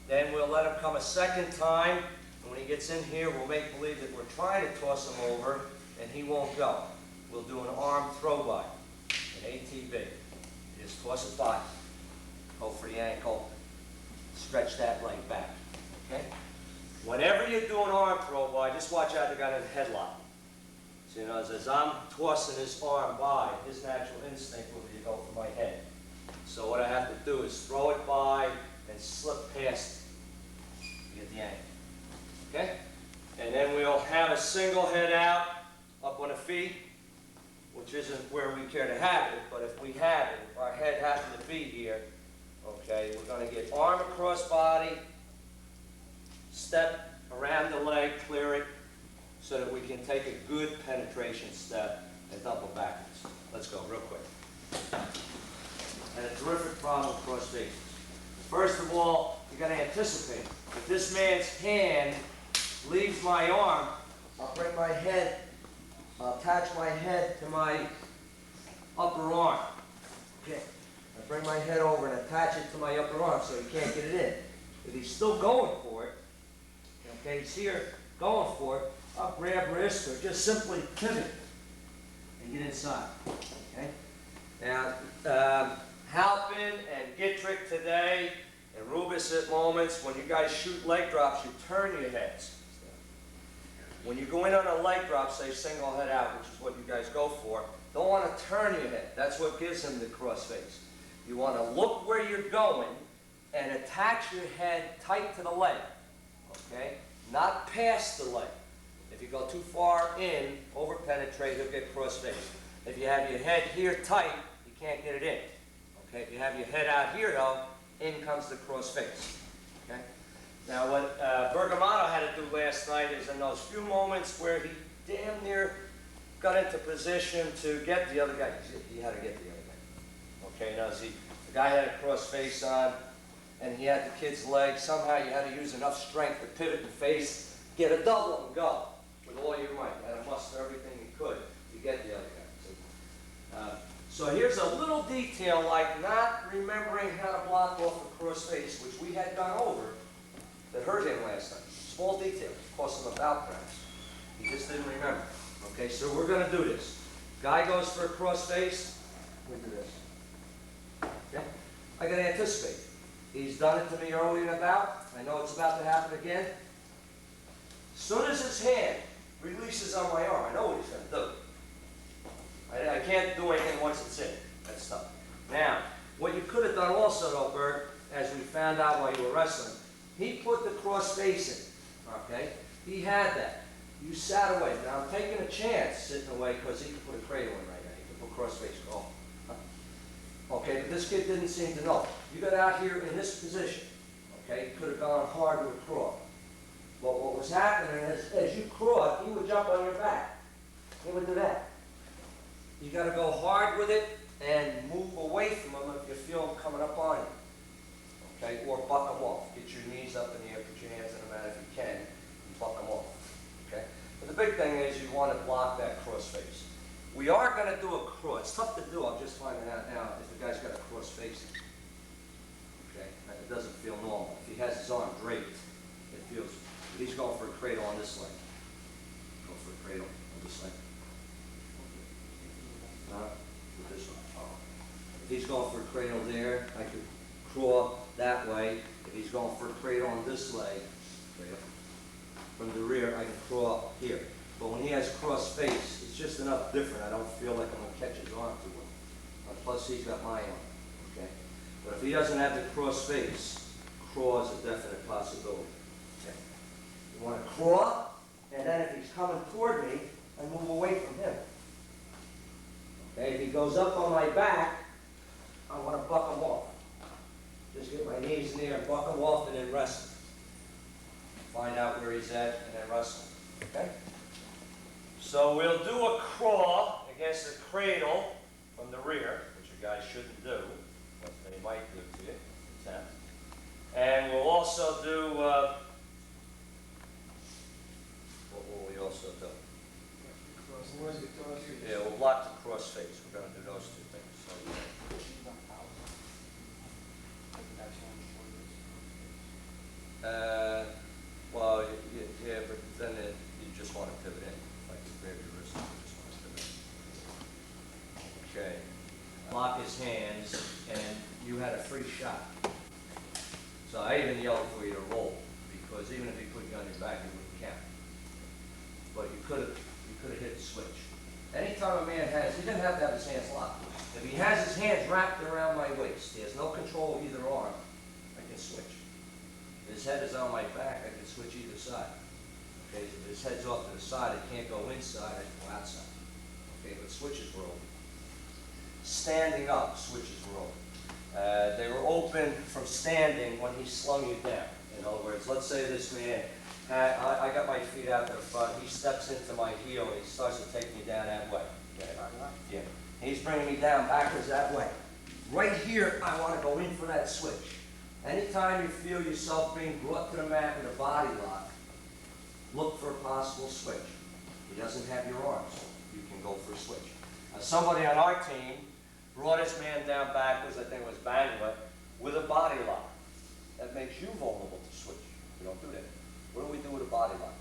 Then we'll let him come a second time, and when he gets in here, we'll make believe that we're trying to toss him over, and he won't go. We'll do an arm throw by, an ATB. You just toss it by, go for the ankle, stretch that leg back, okay? Whenever you do an arm throw by, just watch out the guy in a headlock. So, you know, as I'm tossing his arm by, his natural instinct will be to go for my head. So what I have to do is throw it by and slip past it to get the angle. Okay? And then we'll have a single head out, up on the feet, which isn't where we care to have it, but if we have it, if our head happens to be here, okay, we're going to get arm across body, step around the leg, clear it, so that we can take a good penetration step and double backwards. Let's go real quick. And a terrific problem with cross faces. First of all, you got to anticipate. If this man's hand leaves my arm, I'll bring my head, I'll attach my head to my upper arm. Okay. I bring my head over and attach it to my upper arm so he can't get it in. If he's still going for it, okay, he's here going for it, I'll grab wrist or just simply pivot and get inside. Okay? Now, Halpin and Gittrick today, and Rubis at moments, when you guys shoot leg drops, you turn your heads. when you go in on a leg drop, say single head out, which is what you guys go for, don't want to turn your head. That's what gives him the cross face. You want to look where you're going and attach your head tight to the leg, okay? Not past the leg. If you go too far in, over penetrate, you'll get cross face. If you have your head here tight, you can't get it in. Okay, if you have your head out here though, in comes the cross face. Okay? Now what Bergamasco had to do last night is in those few moments where he damn near got into position to get the other guy. He had to get the other guy. Okay, now see, the guy had a cross face on, and he had the kid's leg. Somehow you had to use enough strength to pivot and face, get a double and go with all your might. You had to muster everything you could to get the other guy. So here's a little detail like not remembering how to block off a cross face, which we had gone over, that hurt him last time. Small detail, cost him a foul perhaps. He just didn't remember. Okay, so we're going to do this. Guy goes for a cross face. We do this. Okay? I got to anticipate. He's done it to me early in the bout. I know it's about to happen again. As soon as his hand releases on my arm, I know what he's going to do. I can't do anything once it's in. That's tough. Now, what you could have done also, though, Bert, as we found out while you were wrestling, he put the cross face in. Okay? He had that. You sat away. Now, I'm taking a chance sitting away because he could put a cradle in right now. He could put cross face. Oh. Okay, but this kid didn't seem to know. You got out here in this position. Okay? You could have gone hard with a crawl. But what was happening is, as you crawled, he would jump on your back. He would do that. You got to go hard with it and move away from him if you feel him coming up on you. Okay, or buck him off. Get your knees up in the air, put your hands in the mat if you can, and buck him off. Okay? But the big thing is you want to block that cross face. We are going to do a cross. It's tough to do. I'm just finding out now if the guy's got a cross face. Okay? It doesn't feel normal. If he has his arm draped, it feels. He's going for a cradle on this leg. Go for a cradle on this leg. With this one. Oh. If he's going for a cradle there, I could crawl that way. If he's going for a cradle on this leg, from the rear, I can crawl here. But when he has cross face, it's just enough different. I don't feel like I'm going to catch his arm too well. Plus, he's got my arm. Okay? But if he doesn't have the cross face, crawl is a definite possibility. Okay? You want to crawl, and then if he's coming toward me, I move away from him. Okay, if he goes up on my back, I want to buck him off. Just get my knees in the air, buck him off, and then wrestle. Find out where he's at, and then wrestle. Okay? So we'll do a crawl against a cradle from the rear, which you guys shouldn't do, but they might do to you. Attempt. And we'll also do, what will we also do? Yeah, we'll block the cross face. We're going to do those two things. So, well, yeah, but then you just want to pivot in. Like you grab your wrist, you just want to pivot in. Okay. Lock his hands, and you had a free shot. So I even yelled for you to roll, because even if he put you on your back, it wouldn't count. But you could have hit the switch. Anytime a man has, he doesn't have to have his hands locked. If he has his hands wrapped around my waist, he has no control of either arm, I can switch. If his head is on my back, I can switch either side. Okay, if his head's off to the side, it can't go inside, I can go outside. Okay, but switches were open. Standing up, switches were open. They were open from standing when he slung you down. In other words, let's say this man, I got my feet out to the front, he steps into my heel and he starts to take me down that way. Okay? Yeah. He's bringing me down backwards that way. Right here, I want to go in for that switch. Anytime you feel yourself being brought to the mat with a body lock, look for a possible switch. He doesn't have your arms. You can go for a switch. Somebody on our team brought his man down backwards, I think it was Bangla, with a body lock. That makes you vulnerable to switch. We don't do that. What do we do with a body lock?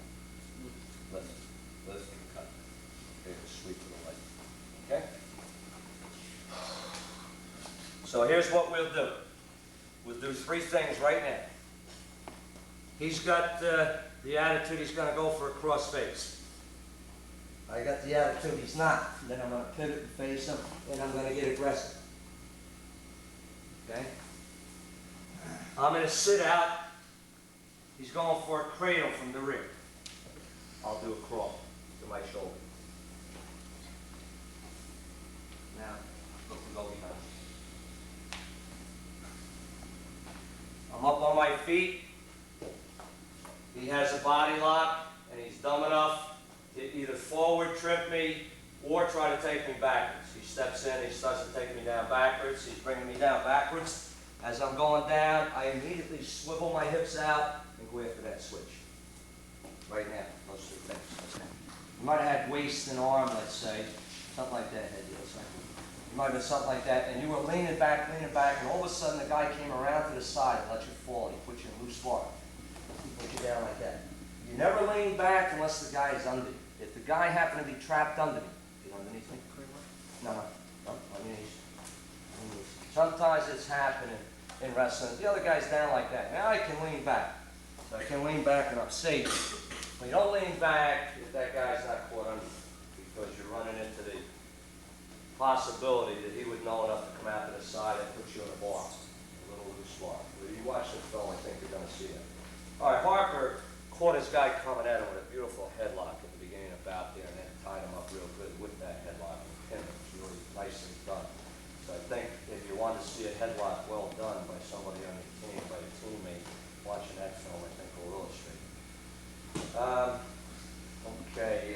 Lift. Lift and cut. Okay, sweep to the leg. Okay? So here's what we'll do. We'll do three things right now. He's got the attitude he's gonna go for a cross face. I got the attitude he's not. Then I'm gonna pivot and face him, and I'm gonna get aggressive. Okay? I'm gonna sit out. He's going for a cradle from the rear. I'll do a crawl to my shoulder. Now, look to go behind. I'm up on my feet. He has a body lock, and he's dumb enough to either forward trip me or try to take me backwards. He steps in, he starts to take me down backwards. He's bringing me down backwards. As I'm going down, I immediately swivel my hips out and go after that switch. Right now, those two things. You might have had waist and arm, let's say, something like that. You might have been something like that, and you were leaning back, and all of a sudden the guy came around to the side and let you fall. He put you in loose bar. He put you down like that. You never lean back unless the guy is under you. If the guy happened to be trapped under me, get underneath me? No, on your knees. Sometimes it's happening in wrestling. The other guy's down like that. Now I can lean back. So I can lean back and I'm safe. When you don't lean back, if that guy's not caught under you, because you're running into the possibility that he would know enough to come out to the side and put you in a bar, a little loose bar. When you watch the film, I think you're going to see it. All right, Harper caught his guy coming at him with a beautiful headlock at the beginning of bout there, and then tied him up real good with that headlock and pinned him. It's really nicely done. So I think if you want to see a headlock well done by somebody on your team, by a teammate, watching that film, I think will illustrate. Okay.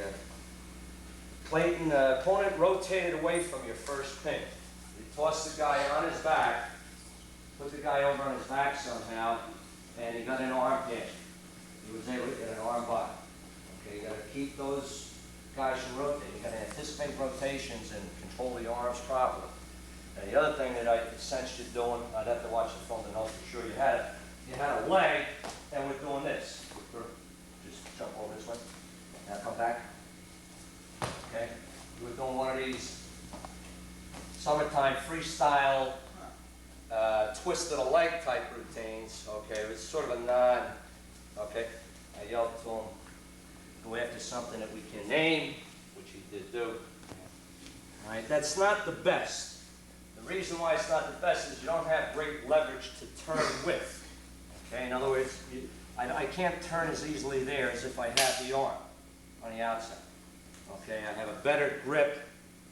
Clayton, opponent rotated away from your first pin. You tossed the guy on his back, put the guy over on his back somehow, and he got an arm pin. He was able to get an arm bar. Okay, you got to keep those guys from rotating. You got to anticipate rotations and control the arms properly. And the other thing that I sensed you doing, I'd have to watch the film to know for sure you had it. You had a leg, and we're doing this. Just jump over this way. Now come back. Okay, we're doing one of these summertime freestyle twist of the leg type routines. Okay, it's sort of a non. Okay, I yelled to him, go after something that we can name, which he did do. All right, that's not the best. The reason why it's not the best is you don't have great leverage to turn with. Okay, in other words, I can't turn as easily there as if I have the arm on the outside. Okay, I have a better grip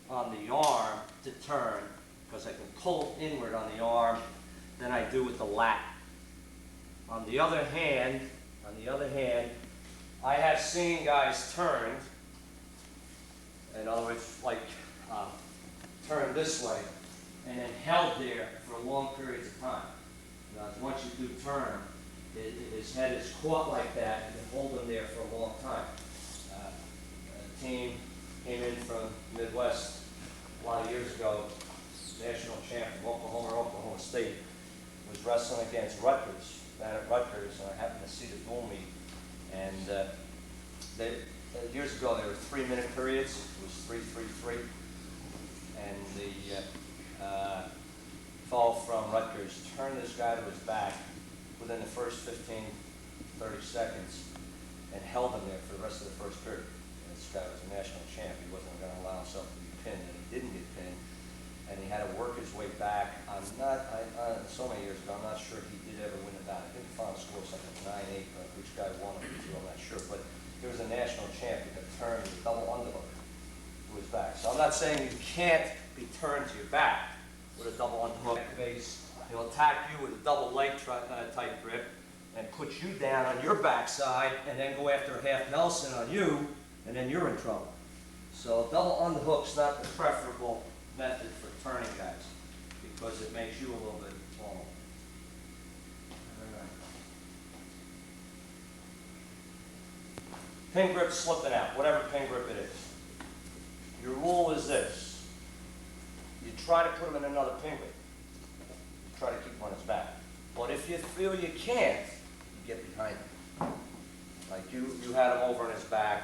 on the arm to turn because I can pull inward on the arm than I do with the lat. On the other hand, I have seen guys turn, in other words, like turn this way, and then held there for long periods of time. Now, once you do turn, his head is caught like that, and you hold him there for a long time. A team came in from Midwest a lot of years ago, national champ from Oklahoma State, was wrestling against Rutgers, down at Rutgers, and I happened to see the dual meet. And years ago, there were 3-minute periods. It was 3-3-3. And the fellow from Rutgers turned this guy to his back within the first 15, 30 seconds and held him there for the rest of the first period. And this guy was a national champ. He wasn't going to allow himself to be pinned, and he didn't get pinned. And he had to work his way back. So many years ago, I'm not sure he did ever win the bout. I think the final score was something like 9-8, but which guy won it, I'm not sure. But he was a national champ. He got turned with a double underhook to his back. So I'm not saying you can't be turned to your back with a double underhook base. He'll attack you with a double leg type grip and put you down on your backside and then go after a half Nelson on you, and then you're in trouble. So double underhook's not the preferable method for turning guys because it makes you a little bit vulnerable. Pin grip slipping out, whatever pin grip it is. Your rule is this. You try to put him in another pin grip. You try to keep him on his back. But if you feel you can't, you get behind him. Like you had him over on his back.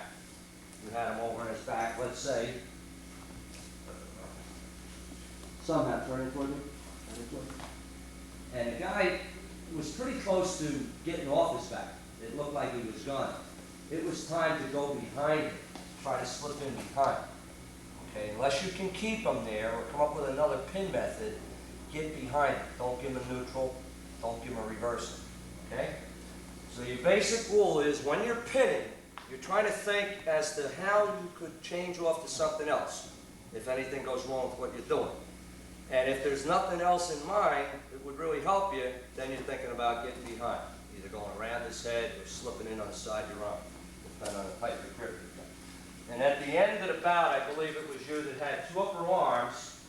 You had him over on his back, let's say. Somehow turning toward me. And the guy was pretty close to getting off his back. It looked like he was gone. It was time to go behind him, try to slip in behind. Okay, unless you can keep him there or come up with another pin method, get behind him. Don't give him a neutral, don't give him a reversal. Okay? So your basic rule is when you're pinning, you're trying to think as to how you could change off to something else if anything goes wrong with what you're doing. And if there's nothing else in mind that would really help you, then you're thinking about getting behind, either going around his head or slipping in on the side of your arm, depending on the type of grip you've got. And at the end of the bout, I believe it was you that had two upper arms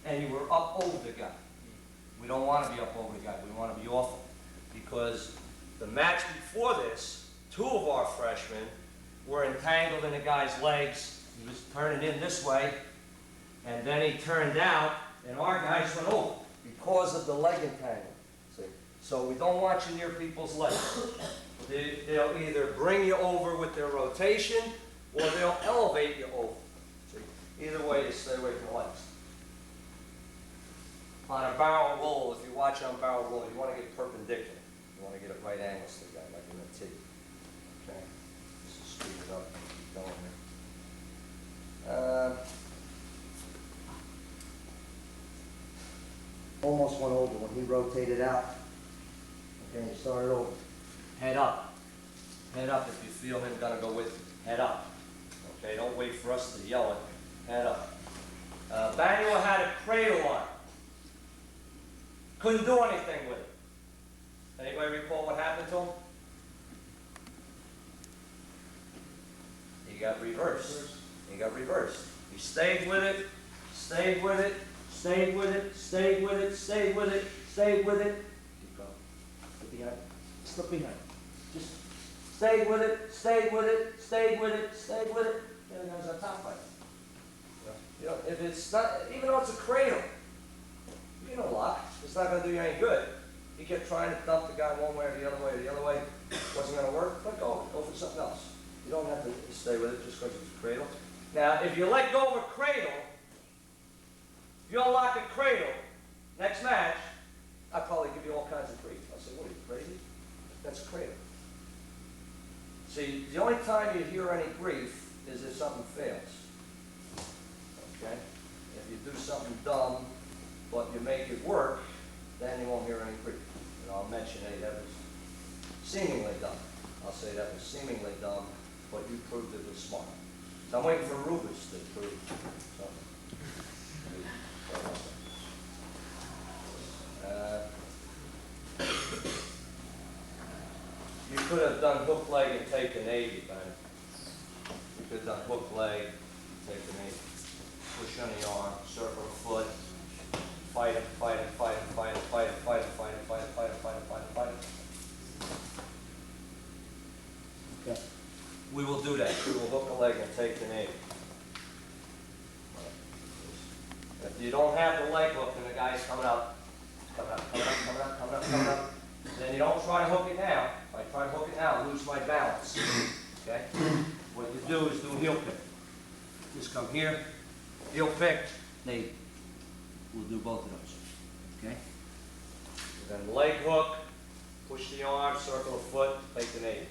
and you were up over the guy. We don't want to be up over the guy, we want to be off him. Because the match before this, two of our freshmen were entangled in the guy's legs. He was turning in this way, and then he turned out, and our guys went over because of the leg entanglement. See? So we don't want you near people's legs. They'll either bring you over with their rotation, or they'll elevate you over. See? Either way, you stay away from the legs. On a barrel roll, if you watch on barrel roll, you want to get perpendicular. You want to get at right angles to the guy, like in a T. Okay? Just to speed it up and keep going here. Almost went over when he rotated out. Okay, you started over. Head up. Head up if you feel him gonna go with you. Head up. Okay, don't wait for us to yell it. Head up. Manuel had a cradle on. Couldn't do anything with it. Anybody recall what happened to him? He got reversed. He got reversed. He stayed with it, stayed with it, stayed with it, stayed with it, stayed with it, stayed with it. Keep going. Slip behind. Slip behind. Just stayed with it, stayed with it, stayed with it, stayed with it. Then it goes on top right. You know, if it's not, even though it's a cradle, you know, lock. It's not going to do you any good. He kept trying to dump the guy one way or the other way or the other way. Wasn't going to work. Let go. Go for something else. You don't have to stay with it just because it's a cradle. Now, if you let go of a cradle, if you unlock a cradle, next match, I'll probably give you all kinds of grief. I'll say, what are you, crazy? That's a cradle. See, the only time you hear any grief is if something fails. Okay? If you do something dumb, but you make it work, then you won't hear any grief. And I'll mention that was seemingly dumb. I'll say that was seemingly dumb, but you proved it was smart. So I'm waiting for Rubens to prove something. You could have done hook leg and taken 80, man. You could have done hook leg, taken 80. Push on the arm, circle the foot, fight him, fight him, fight him, fight him, fight him, fight him, fight him, fight him, fight him, fight him, fight him, fight him. Okay. We will do that. We will hook a leg and take the 80. If you don't have the leg hook and the guy's coming up, coming up, coming up, coming up, coming up, coming up, then you don't try to hook it now. If I try to hook it now, I lose my balance. Okay? What you do is do a heel pick. Just come here, heel pick, knee. We'll do both of those. Okay? And then leg hook, push the arm, circle the foot, take the knee.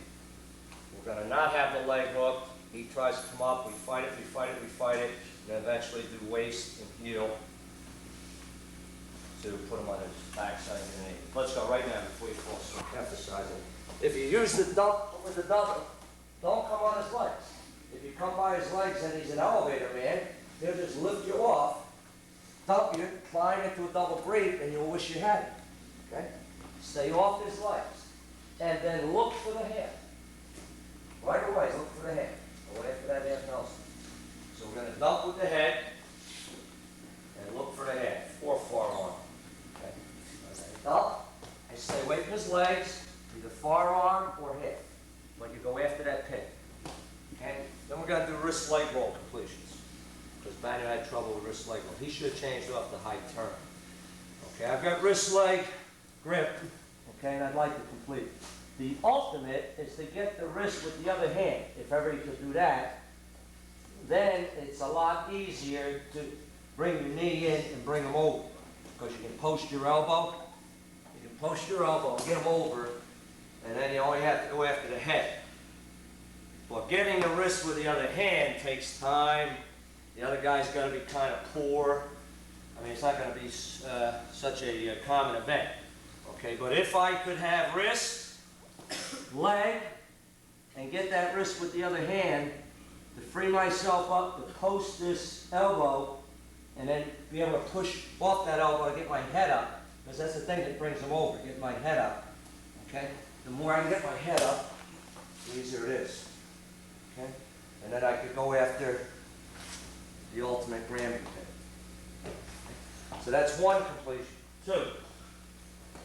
We're going to not have the leg hook. He tries to come up, we fight it, we fight it, we fight it, and then eventually do waist and heel to put him on his backside of the knee. Let's go right now before you fall asleep. Emphasize it. If you use the dump with the double, don't come on his legs. If you come by his legs and he's an elevator man, he'll just lift you off, dump you, climb into a double break, and you'll wish you had it. Okay? Stay off his legs. And then look for the hand. Right away, look for the hand. Away for that half Nelson. So we're going to dump with the head and look for the hand. Or forearm. Okay? Dump and stay away from his legs, either forearm or head. But you go after that pin. And then we're going to do wrist leg roll completions. Because Manuel had trouble with wrist leg roll. He should have changed off the high turn. Okay, I've got wrist leg grip. Okay, and I'd like to complete. The ultimate is to get the wrist with the other hand. If ever you could do that, then it's a lot easier to bring your knee in and bring them over. Because you can post your elbow. You can post your elbow, get them over, and then you only have to go after the head. But getting the wrist with the other hand takes time. The other guy's got to be kind of poor. I mean, it's not going to be such a common event. Okay, but if I could have wrist, leg, and get that wrist with the other hand to free myself up to post this elbow, and then be able to push off that elbow to get my head up, because that's the thing that brings them over, get my head up. Okay? The more I can get my head up, the easier it is. Okay? And then I could go after the ultimate Granby pin. So that's one completion. Two,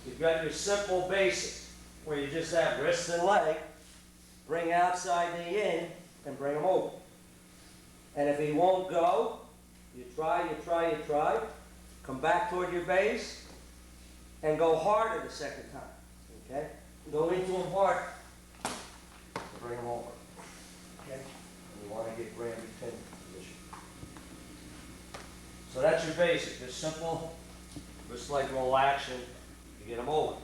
you've got your simple basic, where you just have wrist and leg, bring outside knee in, and bring them over. And if he won't go, you try, come back toward your base, and go harder the second time. Okay? Go into him hard, and bring him over. Okay? And you want to get Granby pin position. So that's your basic, just simple wrist leg roll action to get him over.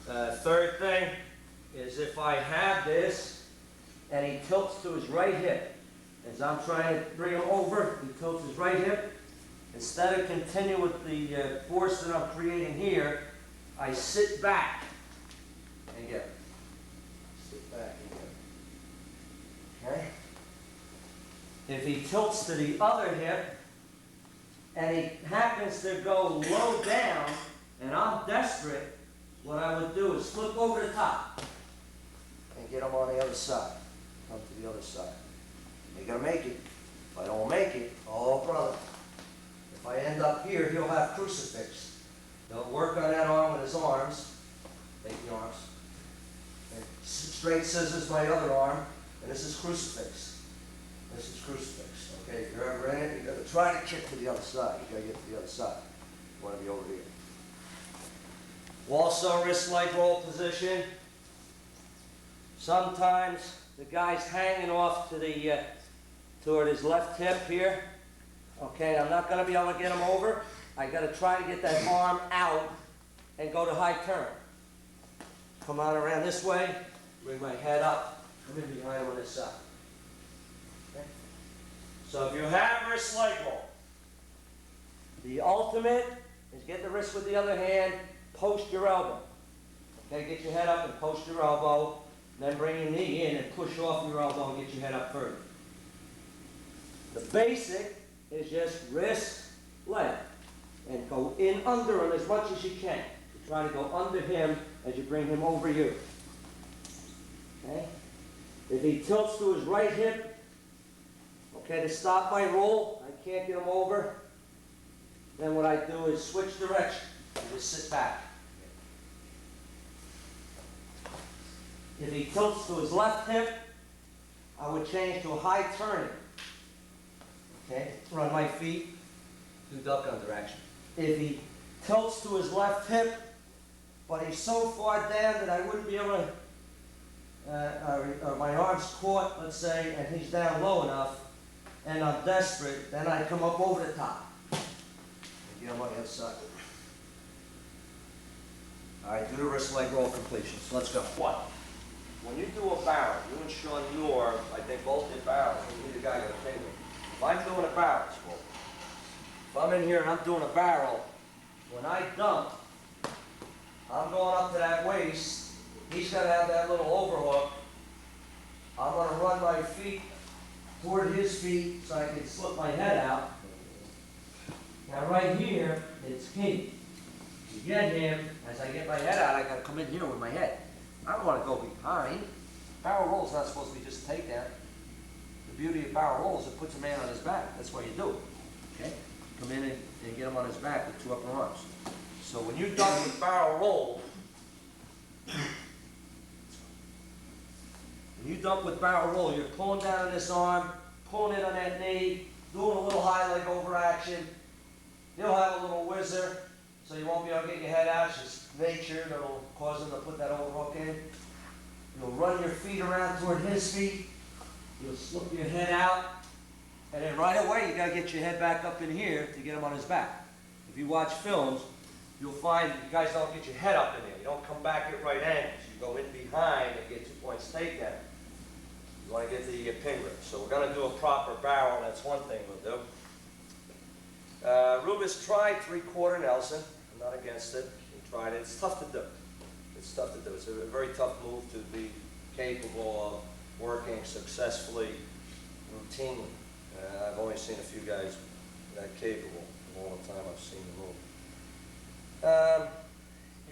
Third thing is if I have this and he tilts to his right hip, as I'm trying to bring him over, he tilts his right hip. Instead of continue with the force that I'm creating here, I sit back and get it. Sit back and get it. Okay? If he tilts to the other hip and he happens to go low down and I'm desperate, what I would do is flip over the top and get him on the other side. Come to the other side. You're going to make it. If I don't make it, oh brother. If I end up here, he'll have crucifix. He'll work on that arm with his arms. Make the arms. And straight scissors my other arm. And this is crucifix. This is crucifix. Okay, if you're ever in it, you've got to try to kick to the other side. You've got to get to the other side. You want to be over here. Also, wrist leg roll position. Sometimes the guy's hanging off to the toward his left hip here. Okay, I'm not going to be able to get him over. I got to try to get that arm out and go to high turn. Come on around this way, bring my head up, come in behind him on this side. Okay? So if you have wrist leg roll, the ultimate is get the wrist with the other hand, post your elbow. Okay, get your head up and post your elbow, then bring your knee in and push off your elbow and get your head up further. The basic is just wrist, leg, and go in under him as much as you can. You try to go under him as you bring him over you. Okay? If he tilts to his right hip, okay, to stop my roll, I can't get him over, then what I do is switch direction and just sit back. If he tilts to his left hip, I would change to a high turning. Okay, run my feet, do duck under action. If he tilts to his left hip, but he's so far down that I wouldn't be able to, or my arm's caught, let's say, and he's down low enough, and I'm desperate, then I come up over the top. And get him on the other side. All right, do the wrist leg roll completion. So let's go. One. When you do a barrel, you and Sean Noor, I think both did barrels, and neither guy got a finger. If I'm doing a barrel, if I'm in here and I'm doing a barrel, when I dump, I'm going up to that waist. He's got to have that little overhook. I'm going to run my feet toward his feet so I can slip my head out. Now right here, it's key. To get him, as I get my head out, I got to come in here with my head. I don't want to go behind. Barrel roll's not supposed to be just a takedown. The beauty of barrel roll is it puts a man on his back. That's why you do it. Okay? Come in and get him on his back with two upper arms. So when you dunk with barrel roll, you're pulling down on this arm, pulling in on that knee, doing a little high leg over action. He'll have a little whizzer, so you won't be able to get your head out. It's just nature that'll cause him to put that overhook in. You'll run your feet around toward his feet. You'll slip your head out, and then right away you got to get your head back up in here to get him on his back. If you watch films, you'll find that you guys don't get your head up in there. You don't come back at right angles. You go in behind and get 2 points takedown. You want to get the pin grip. So we're going to do a proper barrel. That's one thing we'll do. Rubis tried 3/4 Nelson. I'm not against it. He tried it. It's tough to do. It's tough to do. It's a very tough move to be capable of working successfully, routinely. I've only seen a few guys that capable all the time I've seen the move.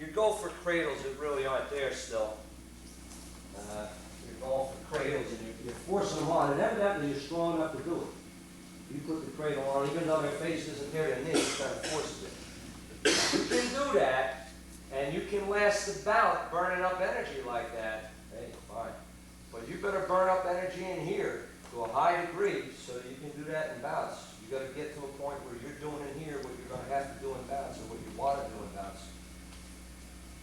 You go for cradles that really aren't there still. You're going for cradles and you're forcing them on, and evidently you're strong enough to do it. You put the cradle on, even though their face isn't there, their knee, you kind of forces it. You can do that, and you can last the bout burning up energy like that. Hey, fine. But you better burn up energy in here to a high degree so that you can do that in bouts. You got to get to a point where you're doing in here what you're going to have to do in bouts or what you want to do in bouts.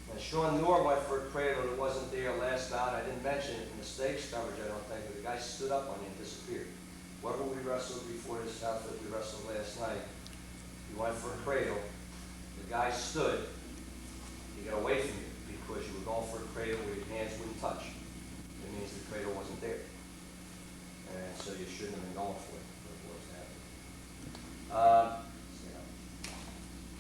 Now, Sean Noor went for a cradle that wasn't there last bout. I didn't mention it in the stakes coverage, I don't think, but the guy stood up on you and disappeared. Whatever we wrestled before this outfit we wrestled last night, he went for a cradle. The guy stood. He got away from you because you were going for a cradle where your hands wouldn't touch. It means the cradle wasn't there. And so you shouldn't have been going for it.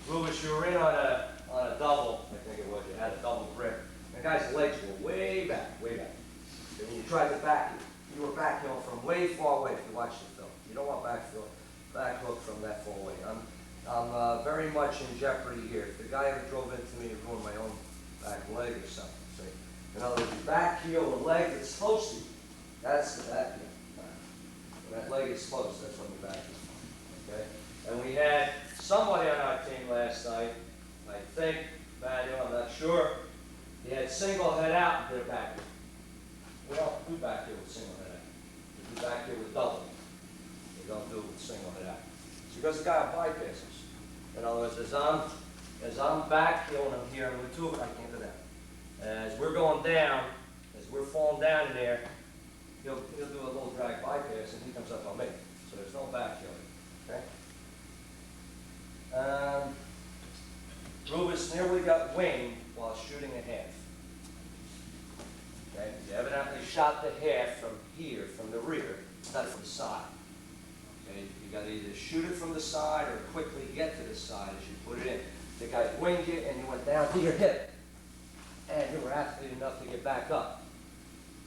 Rubis, you were in on a double, I think it was. You had a double grip. The guy's legs were way back, way back. And when you tried to back it, you were back from way far away if you watch the film. You don't want back hook from that far away. I'm very much in jeopardy here. If the guy ever drove into me and ruined my own back leg or something. See? In other words, the back heel, the leg that's supposed to, that's the back heel. When that leg is close, that's when the back is. Okay? And we had somebody on our team last night, I think, Manuel, I'm not sure, he had single head out and did a back heel. We don't do back heel with single head out. We do back heel with double. We don't do it with single head out. It's because the guy bypasses. In other words, as I'm back heeling him here, I'm with two of it, I can't do that. As we're going down, as we're falling down in there, he'll do a little drag bypass and he comes up on me. So there's no back heeling. Okay? Rubis nearly got winged while shooting a half. Okay? You evidently shot the half from here, from the rear, not from the side. Okay? You got to either shoot it from the side or quickly get to the side as you put it in. The guy winged you and you went down to your hip. And you were athlete enough to get back up.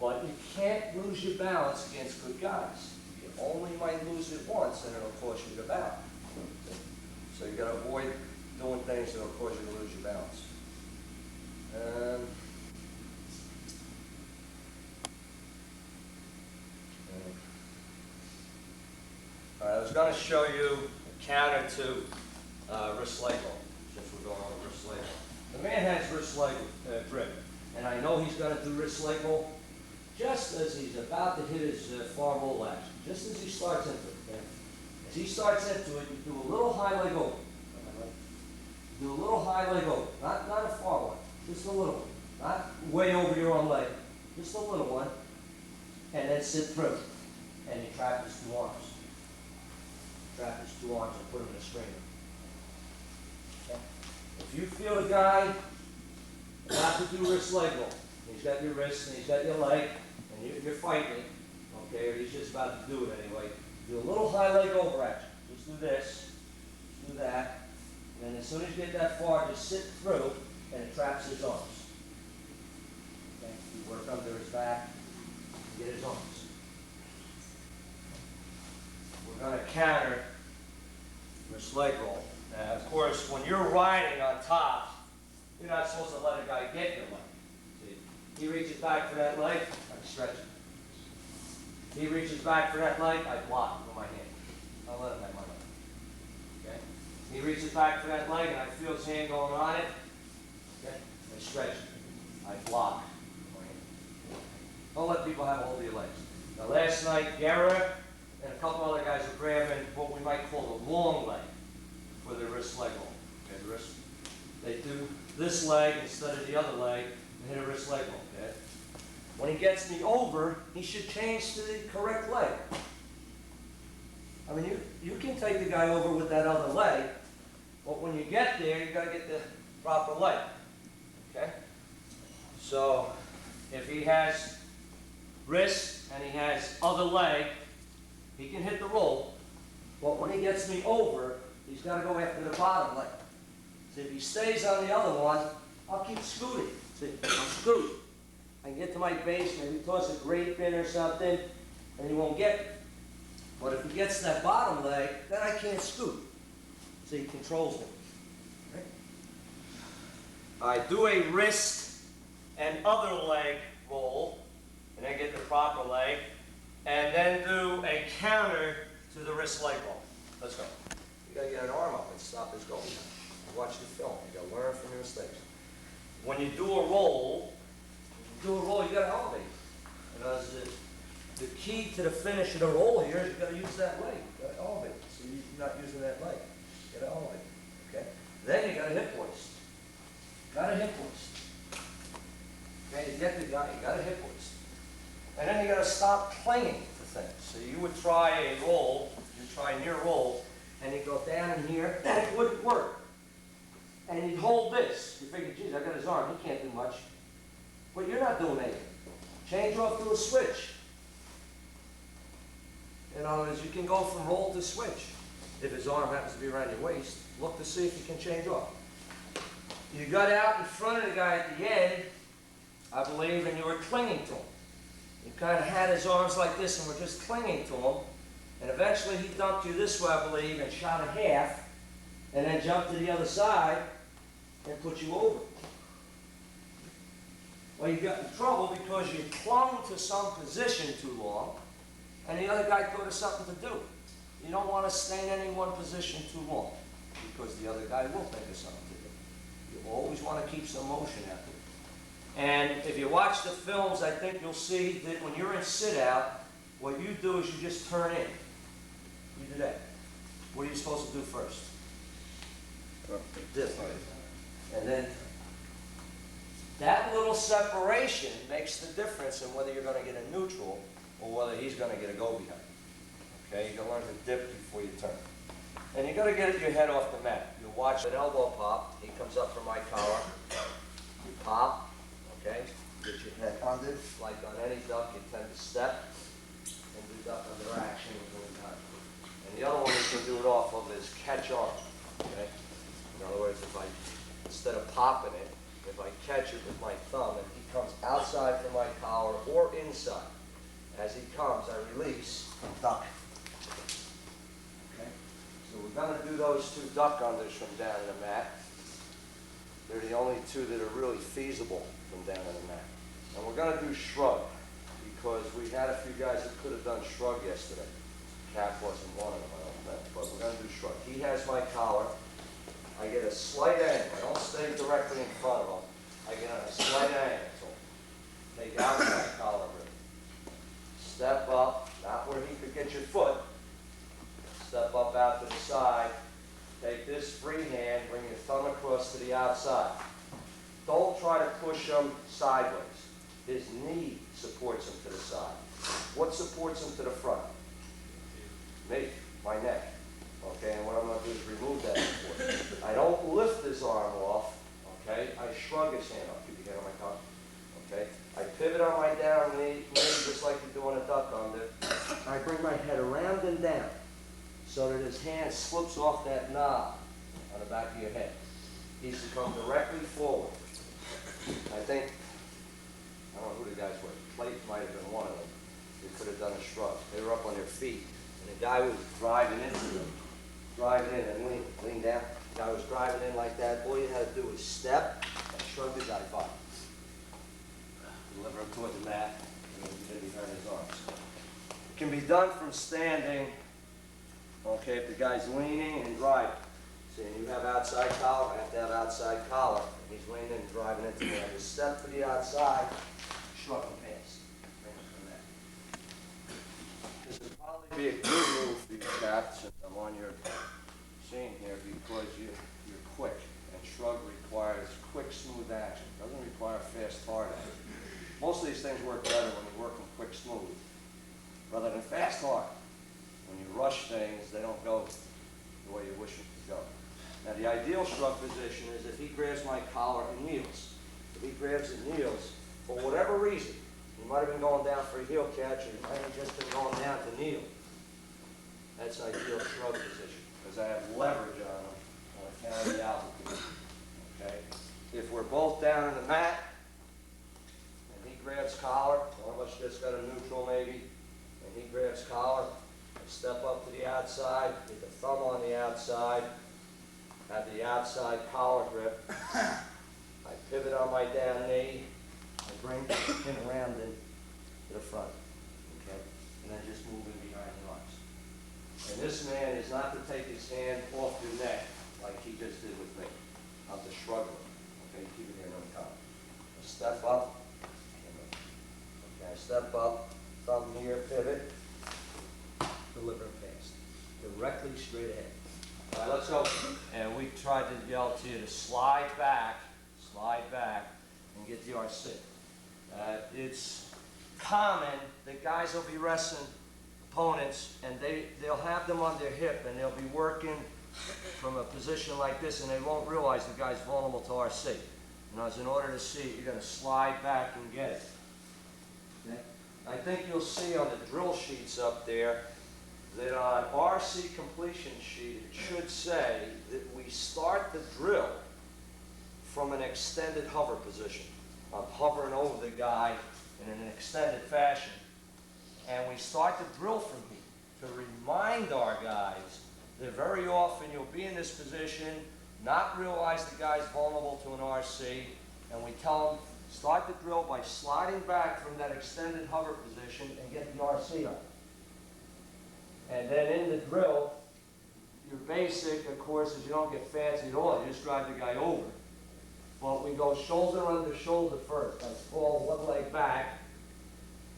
But you can't lose your balance against good guys. You only might lose it once and it'll cost you the bout. So you got to avoid doing things that will cause you to lose your balance. All right, I was going to show you a counter to wrist leg hold, since we're going on wrist leg hold. The man has wrist leg grip, and I know he's going to do wrist leg hold just as he's about to hit his far roll action, just as he starts into it. Okay? As he starts into it, you do a little high leg over. Do a little high leg over, not a far one, just a little one. Not way over your own leg, just a little one. And then sit through. And you trap his two arms. Trap his two arms and put him in a screen. Okay? If you feel the guy about to do wrist leg roll, he's got your wrist and he's got your leg, and you're fighting, okay, or he's just about to do it anyway, do a little high leg over action. Just do this, do that. And as soon as you get that far, just sit through, and it traps his arms. Okay? You work under his back, and get his arms. We're going to counter wrist leg roll. Now, of course, when you're riding on top, you're not supposed to let a guy get your leg. See, he reaches back for that leg, I stretch it. He reaches back for that leg, I block with my hand. I'll let him have my leg. Okay? He reaches back for that leg, and I feel his hand going on it. Okay? I stretch it. I block with my hand. Don't let people have a hold of your legs. Now, last night, Guerra and a couple other guys were grabbing what we might call the long leg for their wrist leg hold. Okay, the wrist. They do this leg instead of the other leg and hit a wrist leg hold. Okay? When he gets me over, he should change to the correct leg. I mean, you can take the guy over with that other leg, but when you get there, you got to get the proper leg. Okay? So, if he has wrist and he has other leg, he can hit the roll. But when he gets me over, he's got to go after the bottom leg. See, if he stays on the other one, I'll keep scooting. See, I'll scoot. I can get to my base, maybe toss a grape in or something, and he won't get me. But if he gets to that bottom leg, then I can't scoot. See, he controls me. Right? I do a wrist and other leg roll, and then get the proper leg, and then do a counter to the wrist leg roll. Let's go. You gotta get an arm up and stop his goal. Watch the film. You gotta learn from your mistakes. When you do a roll, you gotta elevate. The key to the finish of the roll here is you gotta use that leg. You gotta elevate. So you're not using that leg. You gotta elevate. Okay? Then you gotta hip hoist. Gotta hip hoist. Okay, to get the guy, you gotta hip hoist. And then you gotta stop clinging to things. So you would try a roll, you try a near roll, and you go down in here, and it wouldn't work. And you'd hold this. You figure, geez, I got his arm, he can't do much. But you're not doing anything. Change off to a switch. In other words, you can go from roll to switch. If his arm happens to be around your waist, look to see if you can change off. You got out in front of the guy at the end, I believe, and you were clinging to him. You kind of had his arms like this and were just clinging to him. And eventually he dumped you this way, I believe, and shot a half, and then jumped to the other side and put you over. Well, you got in trouble because you clung to some position too long, and the other guy thought of something to do. You don't want to stay in any one position too long, because the other guy will think of something to do. You always want to keep some motion out there. And if you watch the films, I think you'll see that when you're in sit-out, what you do is you just turn in. You do that. What are you supposed to do first? This. And then that little separation makes the difference in whether you're going to get a neutral or whether he's going to get a go behind. Okay, you got to learn to dip before you turn. And you got to get your head off the mat. You watch an elbow pop. He comes up from my collar. You pop. Okay, get your head under. Like on any duck, you tend to step and do duck under action one time. And the other one you can do it off of is catch arm. Okay. In other words, if I, instead of popping it, if I catch it with my thumb and he comes outside from my collar or inside, as he comes, I release and duck. Okay? So we're going to do those two duck unders from down in the mat. They're the only two that are really feasible from down in the mat. And we're going to do shrug because we had a few guys that could have done shrug yesterday. Cap wasn't one of them, I don't think, but we're going to do shrug. He has my collar. I get a slight angle. I don't stay directly in front of him. I get on a slight angle. Take out my collar grip. Step up, not where he could get your foot. Step up out to the side. Take this free hand, bring your thumb across to the outside. Don't try to push him sideways. His knee supports him to the side. What supports him to the front? Me, my neck. Okay, and what I'm going to do is remove that support. I don't lift his arm off, okay? I shrug his hand off. Keep your hand on my collar. Okay? I pivot on my down knee, just like you do on a duck under. I bring my head around and down so that his hand slips off that knob on the back of your head. He's to come directly forward. I think, I don't know who the guys were. Plate might have been one of them. They could have done a shrug. They were up on their feet, and the guy was driving into them. Driving in and lean down. The guy was driving in like that. All you had to do was step and shrug the guy by. Deliver him toward the mat, and then get behind his arms. It can be done from standing, okay, if the guy's leaning and driving. See, and you have outside collar, I have to have outside collar. And he's leaning and driving into me. I just step to the outside, shrug him past. Bring him from that. This would probably be a good move for you, Cap, since I'm on your scene here, because you're quick. And shrug requires quick, smooth action. It doesn't require fast, hard action. Most of these things work better when you work them quick, smooth, rather than fast, hard. When you rush things, they don't go the way you wish them to go. Now, the ideal shrug position is if he grabs my collar and kneels. If he grabs and kneels, for whatever reason, you might have been going down for a heel catch, or you might have just been going down to kneel. That's ideal shrug position, because I have leverage on him on account of the altitude. Okay? If we're both down in the mat, and he grabs collar, one of us just got a neutral maybe, and he grabs collar, I step up to the outside, get the thumb on the outside, have the outside collar grip. I pivot on my down knee, I bring him around to the front, okay? And then just move in behind the arms. And this man is not to take his hand off your neck like he just did with me. I'm to shrug him, okay? Keep it here no time. I step up, okay, I step up, thumb here, pivot, deliver him past. Directly straight ahead. All right, let's go. And we tried to yell to you to slide back, and get the RC. It's common that guys will be wrestling opponents, and they'll have them on their hip, and they'll be working from a position like this, and they won't realize the guy's vulnerable to RC. In order to see it, you're going to slide back and get it. Okay? I think you'll see on the drill sheets up there that on RC completion sheet, it should say that we start the drill from an extended hover position. I'm hovering over the guy in an extended fashion. And we start the drill from here to remind our guys that very often you'll be in this position, not realize the guy's vulnerable to an RC, and we tell them, start the drill by sliding back from that extended hover position and get the RC up. And then in the drill, your basic, of course, is you don't get fancy at all. You just drive the guy over. But we go shoulder under shoulder first. I fall one leg back,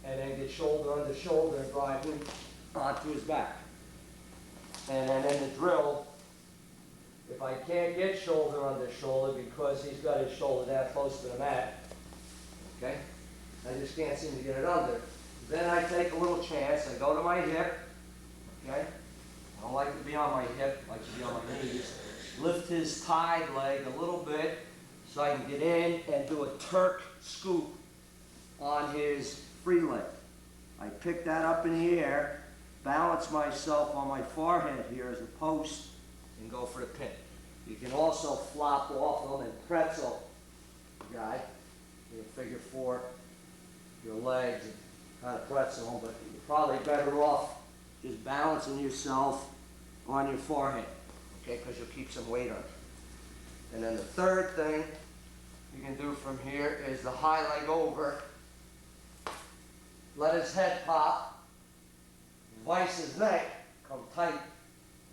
and then get shoulder under shoulder and drive him onto his back. And then in the drill, if I can't get shoulder under shoulder because he's got his shoulder that close to the mat, okay, I just can't seem to get it under, then I take a little chance. I go to my hip. Okay? I don't like to be on my hip, I like to be on my knees. Lift his tied leg a little bit so I can get in and do a Turk scoop on his free leg. I pick that up in the air, balance myself on my forehead here as a post, and go for the pin. You can also flop off him and pretzel the guy. You can figure four your legs and kind of pretzel him, but you're probably better off just balancing yourself on your forehead, okay, because you'll keep some weight on it. And then the third thing you can do from here is the high leg over. Let his head pop, vice his neck, come tight,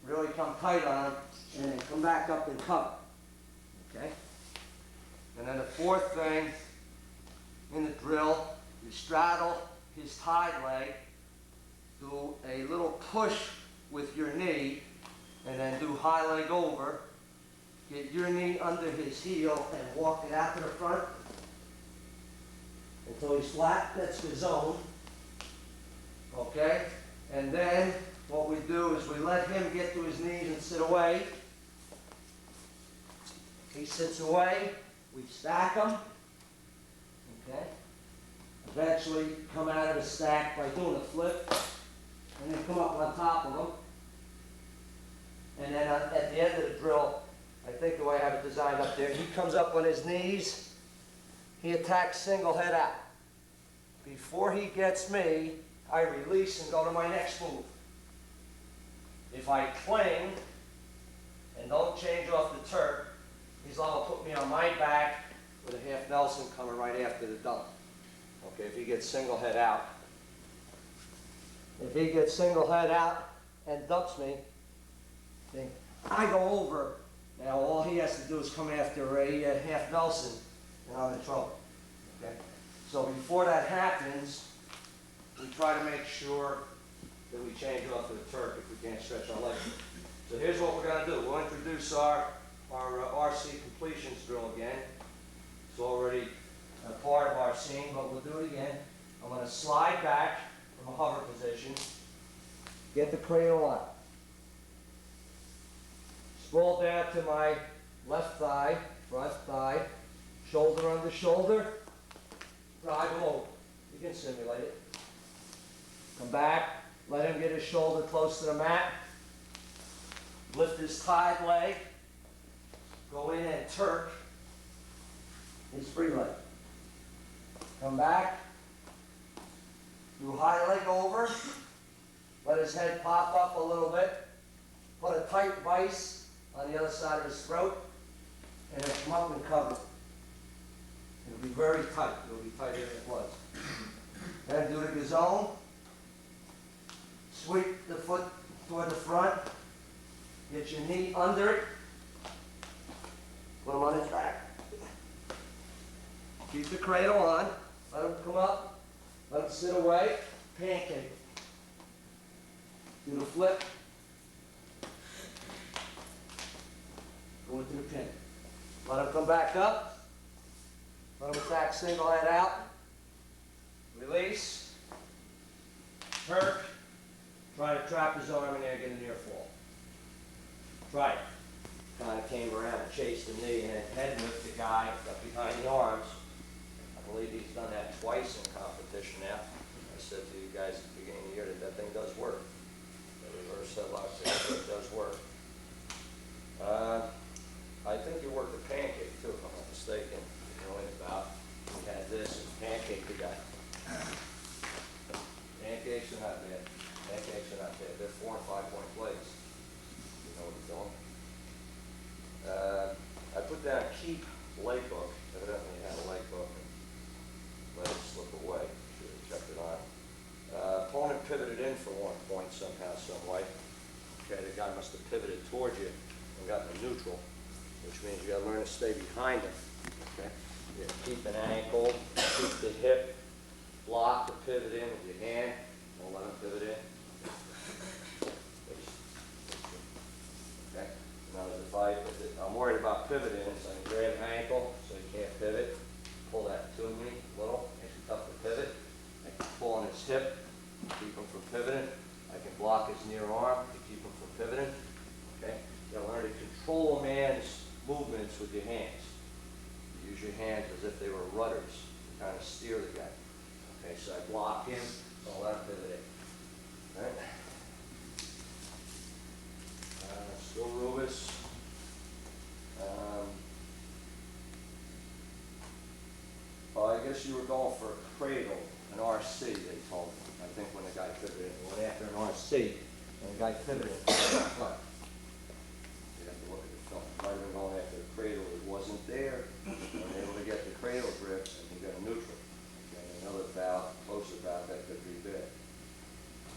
really come tight on him, and then come back up and cover, okay? And then the fourth thing in the drill, you straddle his tied leg, do a little push with your knee, and then do high leg over. Get your knee under his heel and walk it out to the front until he's flat. That's the zone. Okay? And then what we do is we let him get to his knees and sit away. He sits away. We stack him. Okay? Eventually come out of the stack by doing a flip. And then come up on top of them. And then at the end of the drill, I think the way I have it designed up there, he comes up on his knees, he attacks single head out. Before he gets me, I release and go to my next move. If I cling and don't change off the Turk, he's liable to put me on my back with a half Nelson coming right after the dump. Okay, if he gets single head out. If he gets single head out and dumps me, then I go over. Now all he has to do is come after a half Nelson, and I'm in trouble. Okay? So before that happens, we try to make sure that we change off to the Turk if we can't stretch our legs. So here's what we're going to do. We'll introduce our RC completions drill again. It's already a part of our scene, but we'll do it again. I'm going to slide back from a hover position, get the cradle on. Scroll down to my left thigh, front thigh, shoulder under shoulder, drive him over. You can simulate it. Come back, let him get his shoulder close to the mat. Lift his tied leg. Go in and Turk his free leg. Come back. Do high leg over. Let his head pop up a little bit. Put a tight vise on the other side of his throat. And then come up and cover it. It'll be very tight. It'll be tighter than it was. Then do the gazelle. Sweep the foot toward the front. Get your knee under it. Put him on his back. Keep the cradle on. Let him come up. Let him sit away. Pancake. Do the flip. Go into the pin. Let him come back up. Let him attack single head out. Release. Turk. Try to trap his arm in there and get a near fall. Try it. Kind of came around and chased the knee and head whipped the guy up behind the arms. I believe he's done that twice in competition now. I said to you guys at the beginning of the year that that thing does work. The reverse headlock thing does work. I think you worked the pancake too, if I'm not mistaken. You know about. You had this and pancake the guy. Pancakes are not bad. Pancakes are not bad. They're 4 and 5 point plays. You know what you're doing. I put down keep leg hook. Evidently you had a leg hook and let it slip away. Should have kept it on. Opponent pivoted in for 1 point somehow, some way. Okay, the guy must have pivoted towards you and gotten a neutral, which means you got to learn to stay behind him. Okay, you keep an ankle, keep the hip, block the pivot in with your hand. Don't let him pivot in. Okay. Now, if I'm worried about pivoting, so I can grab an ankle so he can't pivot. Pull that to me a little, makes it tough to pivot. I can pull on his hip, keep him from pivoting. I can block his near arm to keep him from pivoting. Okay? You gotta learn to control a man's movements with your hands. You use your hands as if they were rudders to kind of steer the guy. Okay, so I block him, don't let him pivot in. All right? Still Rubis. Well, I guess you were going for a cradle, an RC, they told me. I think when the guy pivoted, went after an RC, and the guy pivoted. But you have to look at the film. Might have been going after the cradle, it wasn't there. Unable to get the cradle grip, and he got a neutral. Okay, another bout, closer bout, that could be big.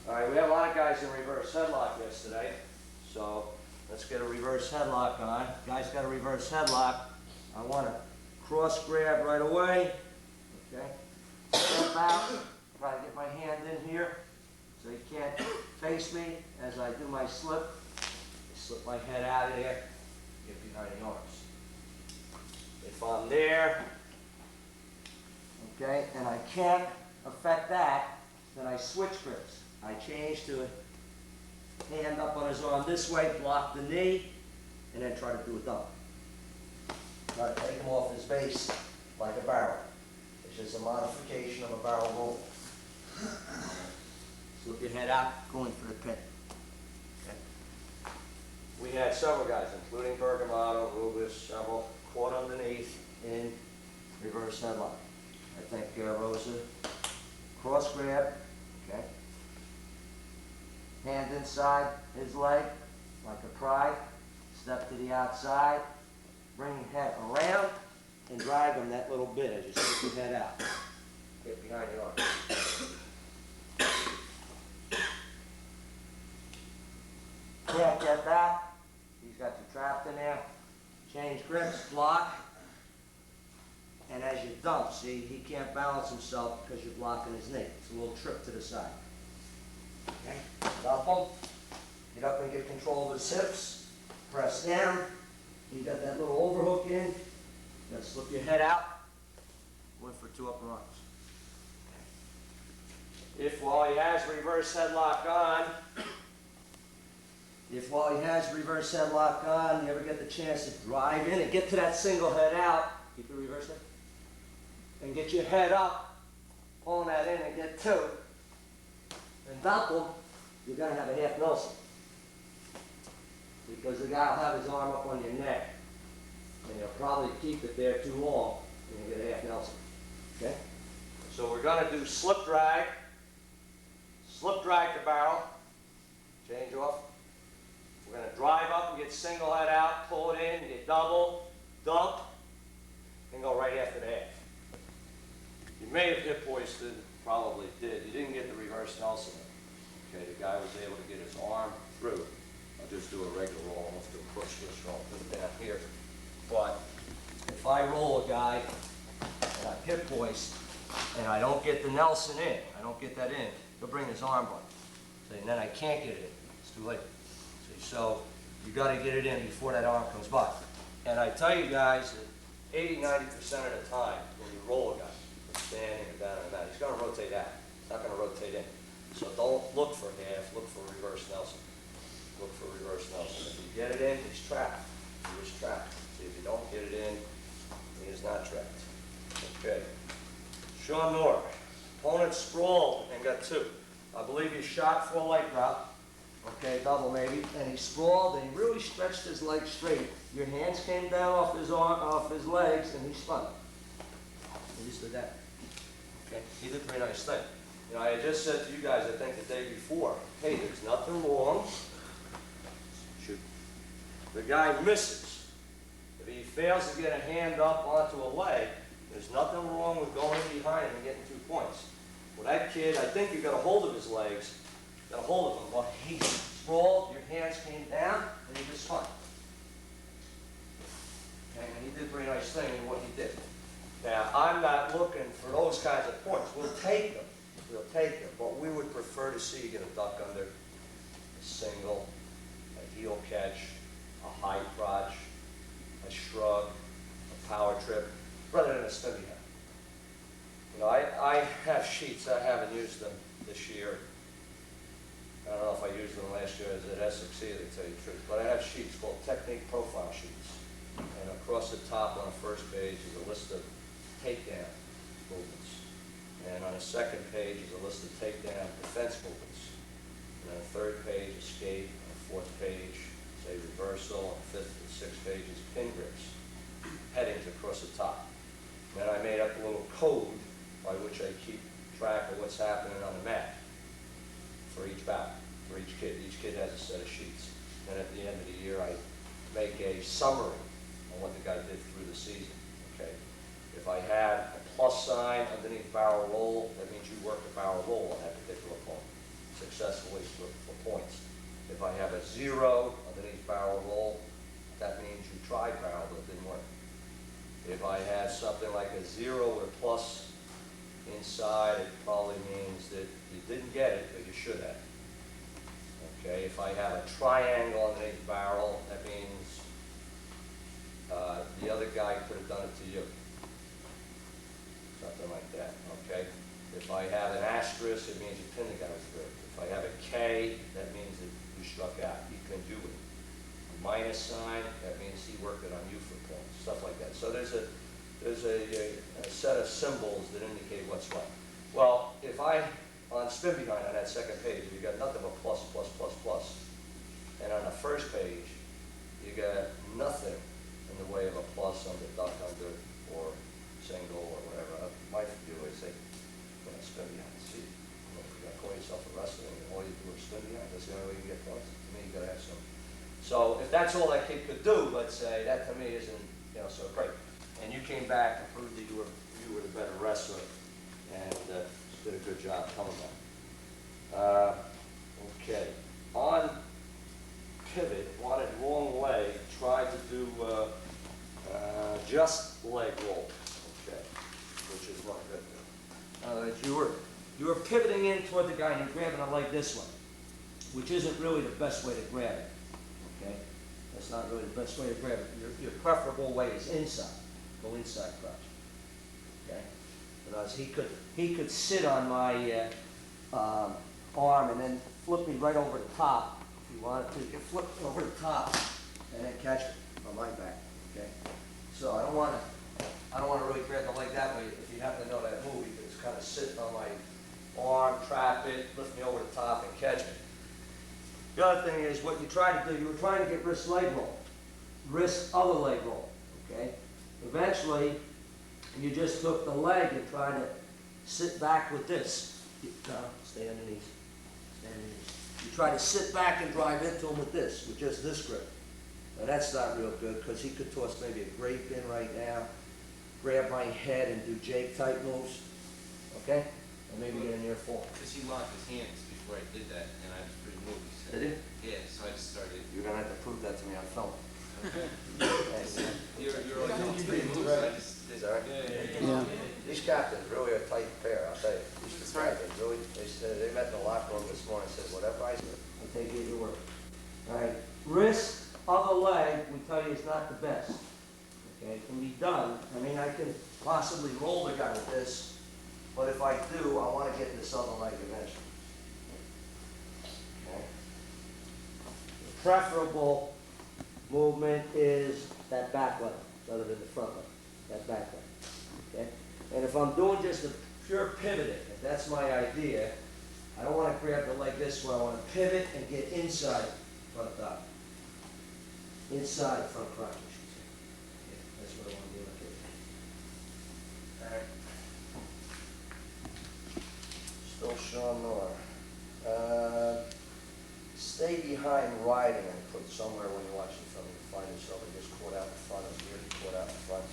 All right, we had a lot of guys in reverse headlock yesterday, so let's get a reverse headlock on. Guys got a reverse headlock. I want to cross grab right away. Okay. Step out. Try to get my hand in here so you can't face me as I do my slip. I slip my head out of there. Get behind the arms. If I'm there, okay, and I can't affect that, then I switch grips. I change to a hand up on his arm this way, block the knee, and then try to do a dump. Try to take him off his base like a barrel. It's just a modification of a barrel roll. Slip your head out, going for the pin. Okay. We had several guys, including Bergamoto, Rubis, Shovel, caught underneath in reverse headlock. I think Rosa, cross grab, okay. Hand inside his leg, like a pry. Step to the outside. Bring your head around and drag him that little bit as you stick your head out. Get behind your arm. Can't get that. He's got you trapped in there. Change grips, block. And as you dump, see, he can't balance himself because you're blocking his knee. It's a little trip to the side. Okay, dump him. Get up and get control of his hips. Press down. You got that little overhook in. You gotta slip your head out. Went for 2 upper arms. If while he has reverse headlock on, you ever get the chance to drive in and get to that single head out, keep the reverse head, and get your head up pulling that in and get two, and dump them, you're gonna have a half Nelson. Because the guy will have his arm up on your neck, and he'll probably keep it there too long, and you get a half Nelson. Okay? So we're gonna do slip drag the barrel, change off. We're gonna drive up and get single head out, pull it in, get double, dump, and go right after the half. You may have hip hoisted, probably did. You didn't get the reverse Nelson in. Okay, the guy was able to get his arm through. I'll just do a regular roll. I'll have to push this roll, put it down here. But if I roll a guy and I hip hoist and I don't get the Nelson in, I don't get that in, he'll bring his arm up. See, and then I can't get it in. It's too late. See, so you got to get it in before that arm comes by. And I tell you guys that 80–90% of the time when you roll a guy, standing or down on the mat, he's going to rotate out. He's not going to rotate in. So don't look for half, look for reverse Nelson. Look for reverse Nelson. If you get it in, he's trapped. He is trapped. See, if you don't get it in, he is not trapped. Okay. Sean Moore. Opponent sprawled and got two. I believe he shot for a leg drop. Okay, double maybe. And he sprawled and he really stretched his legs straight. Your hands came down off his arm, off his legs, and he spun. He just did that. Okay, he did a pretty nice thing. You know, I had just said to you guys, I think the day before, hey, there's nothing wrong. Shoot. The guy misses. If he fails to get a hand up onto a leg, there's nothing wrong with going in behind him and getting 2 points. Well, that kid, I think you got a hold of his legs, got a hold of him. Well, he sprawled, your hands came down, and he just spun. Okay, and he did a pretty nice thing in what he did. Now, I'm not looking for those kinds of points. We'll take them. We'll take them. But we would prefer to see you get a duck under, a single, a heel catch, a high crotch, a shrug, a power trip, rather than a spin behind. You know, I have sheets. I haven't used them this year. I don't know if I used them last year as at SXC, to tell you the truth. But I have sheets called technique profile sheets. And across the top on the first page is a list of takedown movements. And on the second page is a list of takedown defense movements. And on the third page, escape. On the fourth page, say reversal. On the fifth and sixth page is pin grips. Headings across the top. Then I made up a little code by which I keep track of what's happening on the mat for each bout, for each kid. Each kid has a set of sheets. Then at the end of the year, I make a summary on what the guy did through the season. Okay. If I had a plus sign underneath barrel roll, that means you worked the barrel roll on that particular point successfully for points. If I have a 0 underneath barrel roll, that means you tried barrel but it didn't work. If I have something like a 0 with a plus inside, it probably means that you didn't get it, but you should have. Okay, if I have a triangle underneath the barrel, that means the other guy could have done it to you. Something like that, okay? If I have an asterisk, it means you pinned the guy through. If I have a K, that means that you struck out. You couldn't do it. A minus sign, that means he worked it on you for points, stuff like that. So there's a set of symbols that indicate what's what. Well, if I, on spin behind on that second page, you got nothing but plus, plus, plus, plus. And on the first page, you got nothing in the way of a plus under, duck under, or single, or whatever. My view is say, spin behind. See, you got to call yourself a wrestler, and all you do is spin behind. That's the only way you can get points. To me, you got to have some. So if that's all that kid could do, let's say, that to me isn't, so great. And you came back and proved that you were the better wrestler, and did a good job coming back. Okay, on pivot, wanted long leg, tried to do just leg roll. Okay, which is not good. You were pivoting in toward the guy and you're grabbing it like this one, which isn't really the best way to grab it. Okay, that's not really the best way to grab it. Your preferable way is inside. Go inside crotch. Okay, because he could sit on my arm and then flip me right over the top if you wanted to. You can flip over the top and then catch it on my back. Okay, so I don't want to really grab the leg that way if you happen to know that move, because it's kind of sitting on my arm, trap it, lift me over the top and catch me. The other thing is what you try to do, you were trying to get wrist leg roll, wrist other leg roll, okay? Eventually, you just took the leg and tried to sit back with this. Stay underneath, stay underneath. You try to sit back and drive into him with this, with just this grip. Now that's not real good because he could toss maybe a grape in right now, grab my head and do Jake type moves, okay? And maybe get a near fall. Because he locked his hands before I did that, and I was pretty moved. So, Did yeah, so I just started. You're gonna have to prove that to me on film. You're always doing three moves. I just did. Sorry? Yeah. These captains really are a tight pair, I'll tell you. These two captains really, they met in the locker room this morning and said, whatever I said, I'll take you to work. All right, wrist, other leg, we tell you is not the best. Okay, it can be done. I mean, I can possibly roll the guy with this, but if I do, I want to get this other leg eventually. Okay. The preferable movement is that back leg, rather than the front leg, that back leg. Okay? And if I'm doing just a pure pivoting, if that's my idea, I don't want to grab the leg this way. I want to pivot and get inside front thigh. Inside front crotch, I should say. Yeah, that's what I want to do. Okay. All right. Still Sean Moore. Stay behind riding, I put somewhere when you're watching film, you find yourself and just caught out in front of you, caught out in front.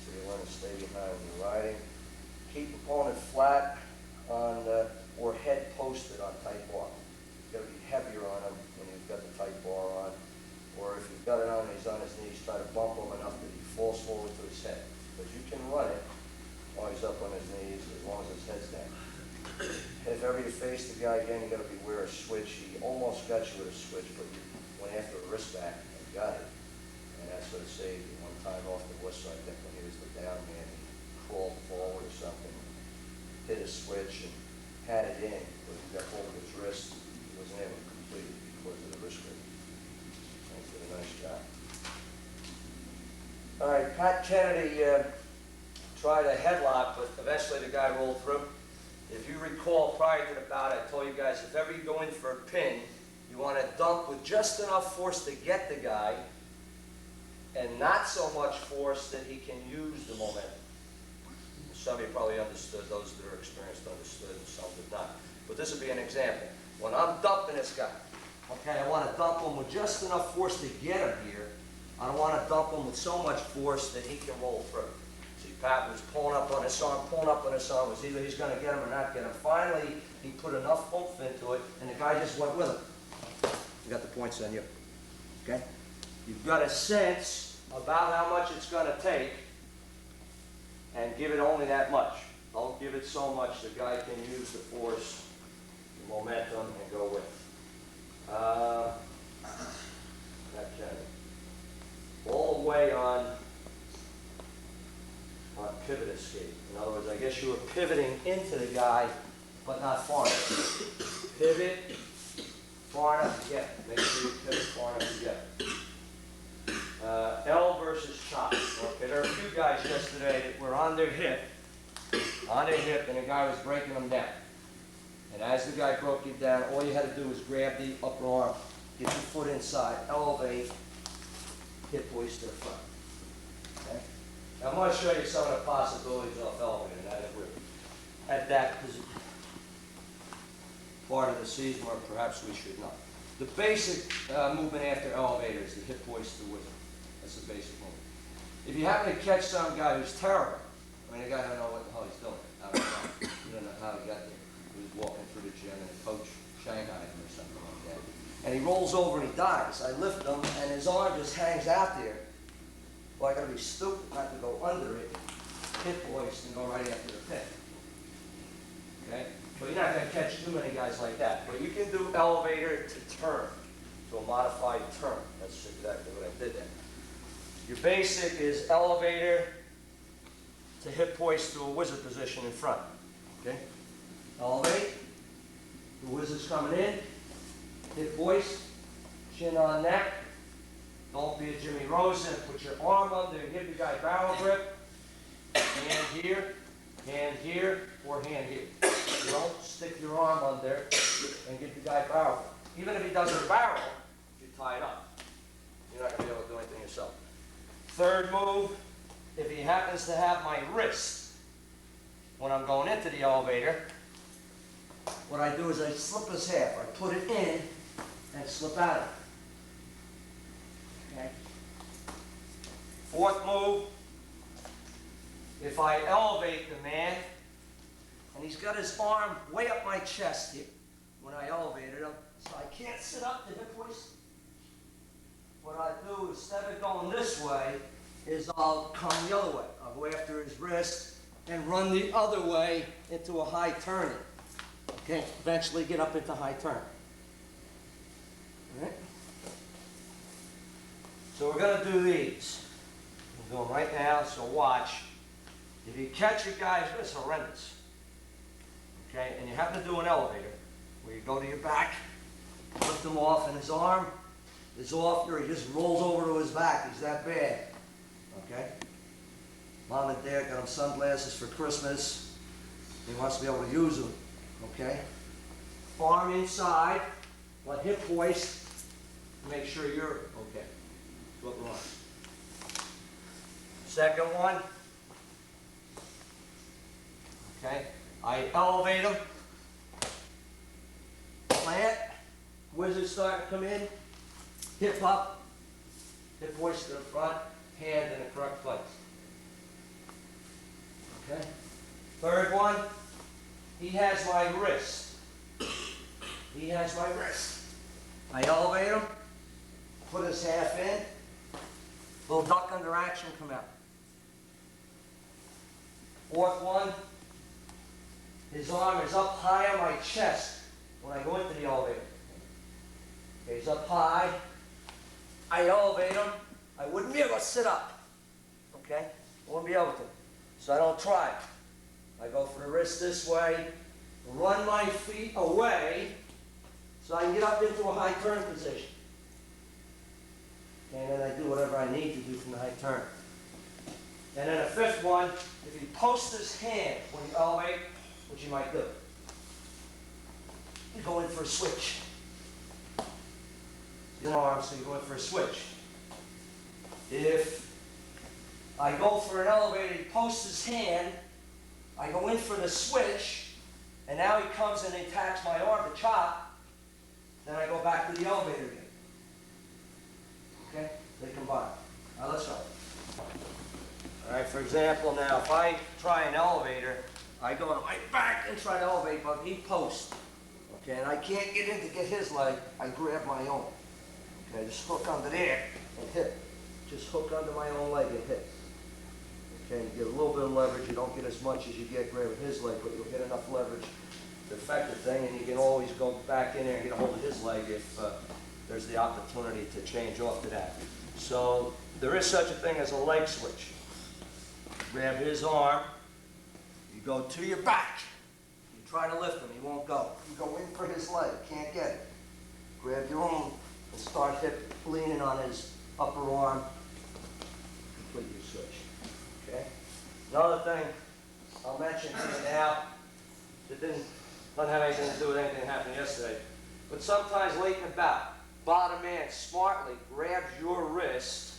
So you want to stay behind when you're riding. Keep opponent flat on or head posted on tight bar. You've got to be heavier on him when you've got the tight bar on. Or if you've got it on and he's on his knees, try to bump him enough that he falls forward to his head. But you can run it while he's up on his knees as long as his head's down. If ever you face the guy again, you got to beware a switch. He almost got you with a switch, but you went after a wrist back and got it. And that's what saved you. One time off the whistle, I think when he was the down man, he crawled forward or something, hit a switch and had it in, but he got hold of his wrist. He wasn't able to complete it because of the wrist grip. And he did a nice job. All right, Pat Kennedy tried a headlock, but eventually the guy rolled through. If you recall, prior to the bout, I told you guys, if ever you go in for a pin, you want to dump with just enough force to get the guy, and not so much force that he can use the momentum. Some of you probably understood, those that are experienced understood, and some did not. But this would be an example. When I'm dumping this guy, okay, I want to dump him with just enough force to get him here. I don't want to dump him with so much force that he can roll through. See, Pat was pulling up on his arm, was either he's going to get him or not get him. Finally, he put enough oomph into it, and the guy just went with him. You got the points on you, okay? You've got a sense about how much it's going to take, and give it only that much. Don't give it so much the guy can use the force, the momentum, and go with it. Okay. All the way on pivot escape. In other words, I guess you were pivoting into the guy, but not far enough. Pivot far enough to get it. Make sure you pivot far enough to get it. L versus chop. Okay, there are a few guys yesterday that were on their hip, and the guy was breaking them down. And as the guy broke you down, all you had to do was grab the upper arm, get your foot inside, elevate, hip hoist to the front. Okay? Now I'm going to show you some of the possibilities of elevating that if we're at that part of the season where perhaps we should not. The basic movement after elevator is the hip hoist to wizard. That's the basic movement. If you happen to catch some guy who's terrible, I mean, the guy don't know what the hell he's doing. I don't know. You don't know how he got there. He was walking through the gym and the coach shanghaied him or something like that. And he rolls over and he dies. I lift him and his arm just hangs out there. Well, I gotta be stupid not to go under it, hip hoist, and go right after the pin. Okay? But you're not gonna catch too many guys like that. But you can do elevator to turn, to a modified turn. That's exactly what I did there. Your basic is elevator to hip hoist to a wizard position in front. Okay? Elevate. The wizard's coming in. Hip hoist. Chin on neck. Don't be a Jimmy Rosen. Put your arm under and give the guy barrel grip. Hand here. Hand here or hand here. You don't stick your arm under and get the guy barrel. Even if he doesn't barrel, you tie it up. You're not going to be able to do anything yourself. Third move, if he happens to have my wrist when I'm going into the elevator, what I do is I slip his half. I put it in and slip out of it. Okay. Fourth move, if I elevate the man, and he's got his arm way up my chest here when I elevated him, so I can't sit up to hip hoist. What I do, instead of going this way, is I'll come the other way. I'll go after his wrist and run the other way into a high turning. Okay, eventually get up into high turn. All right? So we're going to do these. We'll do them right now, so watch. If you catch a guy's wrist, it's horrendous. Okay, and you happen to do an elevator, where you go to your back, lift him off, and his arm is off, or he just rolls over to his back. He's that bad. Okay? Mom and Dad got him sunglasses for Christmas. He wants to be able to use them. Okay? Arm inside, let hip hoist, make sure you're okay. That's what we want. Second one. Okay? I elevate him. Plant. Wizard starting to come in. Hip up. Hip hoist to the front. Hand in the correct place. Okay? Third one. He has my wrist. He has my wrist. I elevate him. Put his half in. Little duck under action come out. Fourth one. His arm is up high on my chest when I go into the elevator. Okay, he's up high. I elevate him. I wouldn't be able to sit up. Okay? I wouldn't be able to. So I don't try. I go for the wrist this way, run my feet away so I can get up into a high turn position. Okay, and then I do whatever I need to do from the high turn. And then a fifth one, if you post his hand when you elevate, which you might do, you go in for a switch. Your arm, so you go in for a switch. If I go for an elevator, he posts his hand, I go in for the switch, and now he comes and attacks my arm to chop, then I go back to the elevator again. Okay? They combine. Now let's go. All right, for example, now if I try an elevator, I go right back and try to elevate, but he posts. Okay, and I can't get in to get his leg, I grab my own. Okay, just hook under there and hit. Just hook under my own leg and hit. Okay, you get a little bit of leverage. You don't get as much as you get grabbing his leg, but you'll get enough leverage to affect the thing, and you can always go back in there and get a hold of his leg if there's the opportunity to change off to that. So there is such a thing as a leg switch. Grab his arm, you go to your back. You try to lift him, he won't go. You go in for his leg, can't get it. Grab your own and start leaning on his upper arm. Completely switch. Okay? Another thing I'll mention to you now that doesn't have anything to do with anything that happened yesterday, but sometimes late in the bout, bottom man smartly grabs your wrist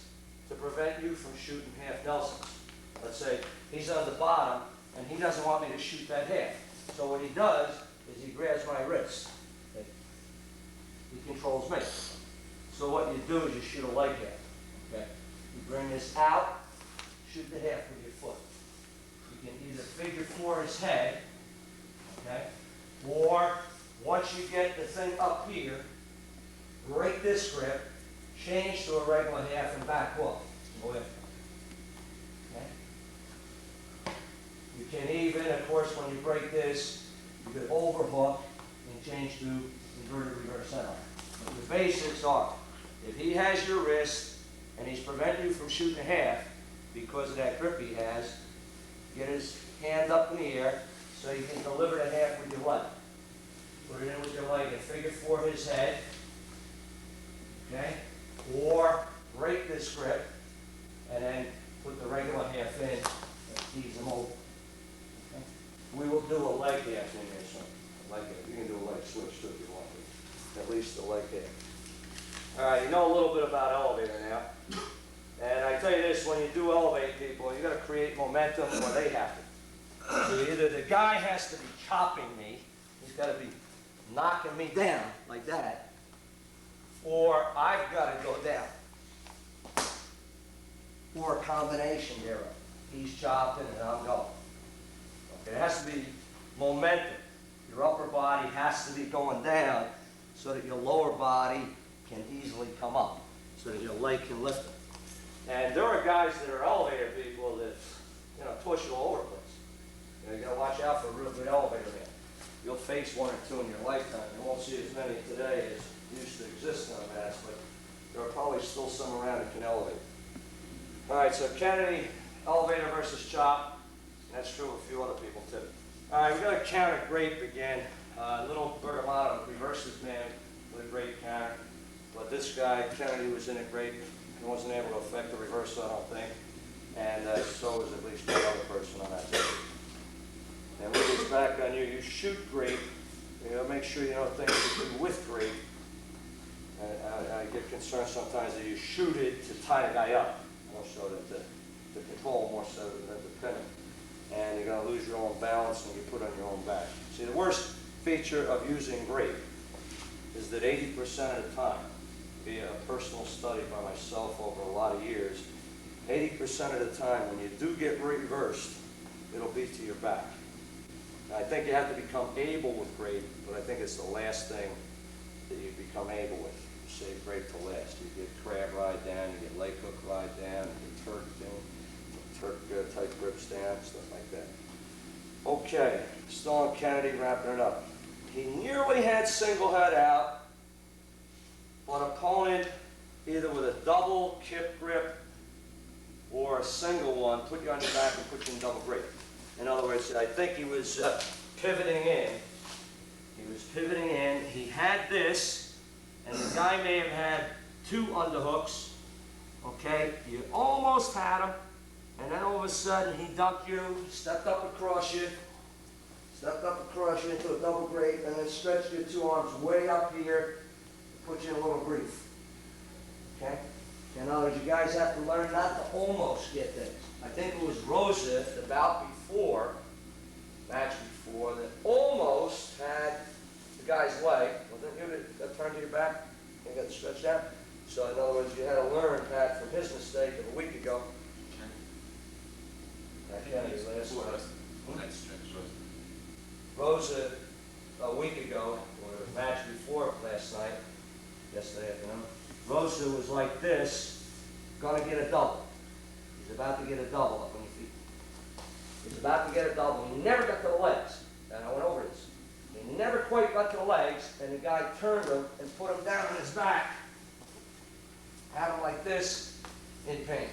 to prevent you from shooting half Nelsons. Let's say he's on the bottom and he doesn't want me to shoot that half. So what he does is he grabs my wrist. Okay? He controls me. So what you do is you shoot a leg half. Okay? You bring this out, shoot the half with your foot. You can either figure four his head, okay? Or once you get the thing up here, break this grip, change to a regular half and back off. Go ahead. Okay? You can even, of course, when you break this, you can overhook and change to inverted reverse center. But the basics are, if he has your wrist and he's preventing you from shooting a half because of that grip he has, get his hand up in the air so you can deliver the half with your leg. Put it in with your leg and figure four his head. Okay? Or break this grip and then put the regular half in and ease him over. Okay? do a leg half in there, son. Like that. You can do a leg switch too if you want to. At least a leg half. All right, you know a little bit about elevator now. And I tell you this, when you do elevate people, you got to create momentum or they have to. So either the guy has to be chopping me, he's got to be knocking me down like that, or I've got to go down. Or a combination thereof. He's chopping and I'm going. Okay, it has to be momentum. Your upper body has to be going down so that your lower body can easily come up, so that your leg can lift it. And there are guys that are elevator people that, you know, push you all over the place. You know, you gotta watch out for a real good elevator man. You'll face one or two in your lifetime. You won't see as many today as used to exist on Mass, but there are probably still some around that can elevate. All right, so Kennedy, elevator versus chop. That's true of a few other people too. All right, we're gonna counter grape again. Little Bergamatto reverses man with a grape counter. But this guy, Kennedy, was in a grape. He wasn't able to affect the reversal, I don't think. And so was at least one other person on that team. And with his back on you, you shoot grape. You know, make sure you know things to do with grape. I get concerned sometimes that you shoot it to tie the guy up, more so than to control, more so than to pin him. And you're going to lose your own balance and you put on your own back. See, the worst feature of using grape is that 80% of the time, via a personal study by myself over a lot of years, 80% of the time when you do get reversed, it'll be to your back. Now, I think you have to become able with grape, but I think it's the last thing that you become able with. You save grape to last. You get crab ride down, you get lake hook ride down, you get Turk type grips down, stuff like that. Okay, still on Kennedy, wrapping it up. He nearly had single head out, but opponent, either with a double kip grip or a single one, put you on your back and put you in double grip. In other words, I think he was pivoting in. He was pivoting in. He had this, and the guy may have had two underhooks. Okay, you almost had him, and then all of a sudden he ducked you, stepped up across you into a double grip, and then stretched your two arms way up here, put you in a little grief. Okay? In other words, you guys have to learn not to almost get things. I think it was Rosa, the bout before, match before, that almost had the guy's leg. Well, then you got turned to your back and got stretched out. So in other words, you had to learn, Pat, from his mistake of a week ago. Rosa, a week ago, or the match before last night, yesterday afternoon, Rosa was like this, gonna get a double. He's about to get a double up on your feet. He's about to get a double. He never got to the legs. And I went over this. He never quite got to the legs, and the guy turned him and put him down on his back. Had him like this in pain.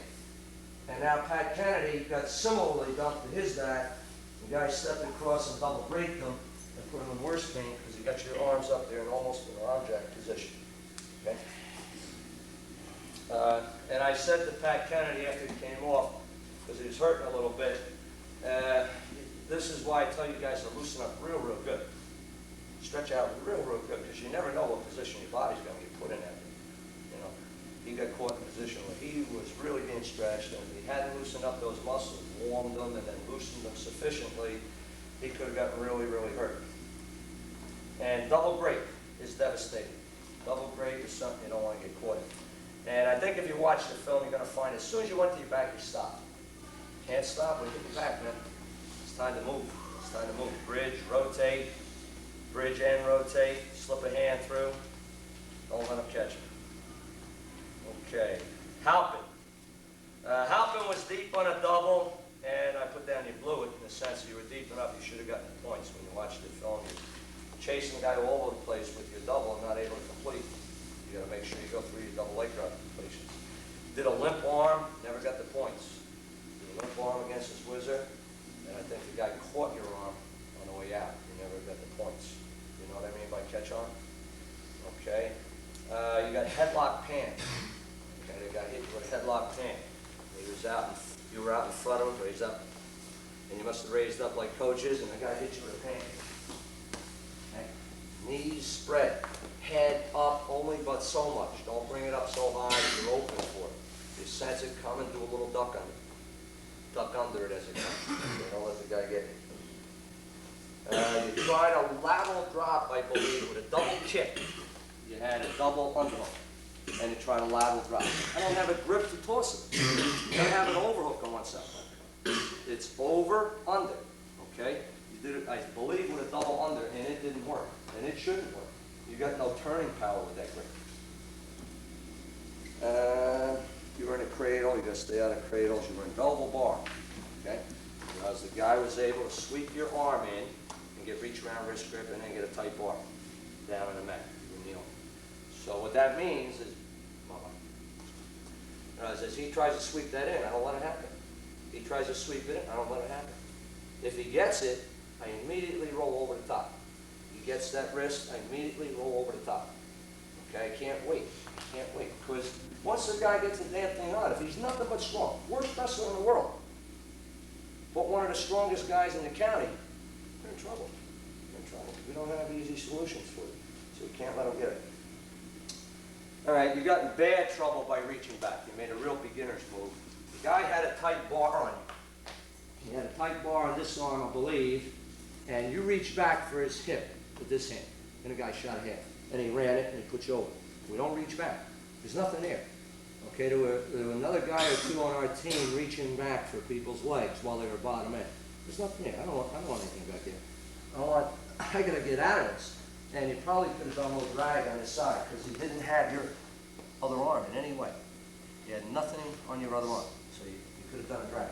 And now Pat Kennedy got similarly dumped to his back. The guy stepped across and double braked him and put him in worse pain because you got your arms up there in almost an arm jack position. Okay? And I said to Pat Kennedy after he came off, because he was hurting a little bit, this is why I tell you guys to loosen up real good. Stretch out real good, because you never know what position your body's going to get put in at. You know, he got caught in a position where he was really being stretched, and if he hadn't loosened up those muscles, warmed them, and then loosened them sufficiently, he could have gotten really hurt. And double break is devastating. Double break is something you don't want to get caught in. And I think if you watch the film, you're going to find as soon as you went to your back, you stopped. Can't stop when you get your back, man. It's time to move. It's time to move. Bridge, rotate, bridge and rotate, slip a hand through. Don't let him catch me. Okay. Halpin. Halpin was deep on a double, and I put down you blew it in the sense that you were deep enough, you should have gotten the points when you watched the film. You're chasing the guy all over the place with your double and not able to complete. You got to make sure you go through your double leg drop completions. Did a limp arm, never got the points. Did a limp arm against this wizard, and I think the guy caught your arm on the way out. You never got the points. You know what I mean by catch on? Okay. You got headlock pan. Okay, the guy hit you with a headlock pan. He was out, you were out in front of him, but he's up and you must have raised up like coaches, and the guy hit you with a pancake. Okay? Knees spread, head up only but so much. Don't bring it up so high that you're open for it. You sense it coming, do a little duck under. Duck under it as it comes. Okay, don't let the guy get you. You try to lateral drop, I believe, with a double kick. You had a double underhook, and you try to lateral drop. I don't have a grip to toss it. You don't have an overhook on one side. It's over, under, okay? You did it, I believe, with a double under, and it didn't work, and it shouldn't work. You got no turning power with that grip. You're in a cradle, you gotta stay out of cradles, you're in double bar, okay? Because the guy was able to sweep your arm in and get reach around wrist grip and then get a tight bar down in the mat, you kneel. So what that means is, as he tries to sweep that in, I don't let it happen. He tries to sweep it in, I don't let it happen. If he gets it, I immediately roll over the top. He gets that wrist, I immediately roll over the top. Okay, I can't wait. I can't wait. Because once the guy gets the damn thing on, if he's nothing but strong, worst wrestler in the world, but one of the strongest guys in the county, you're in trouble. You're in trouble. We don't have easy solutions for it. So we can't let him get it. All right, you got in bad trouble by reaching back. You made a real beginner's move. The guy had a tight bar on you. He had a tight bar on this arm, I believe, and you reached back for his hip with this hand, and the guy shot a half. And he ran it, and he put you over. We don't reach back. There's nothing there. Okay, there were another guy or two on our team reaching back for people's legs while they were bottom end. There's nothing there. I don't want anything back there. I gotta get out of this. And you probably could have done a little drag on his side because he didn't have your other arm in any way. You had nothing on your other arm, so you could have done a drag.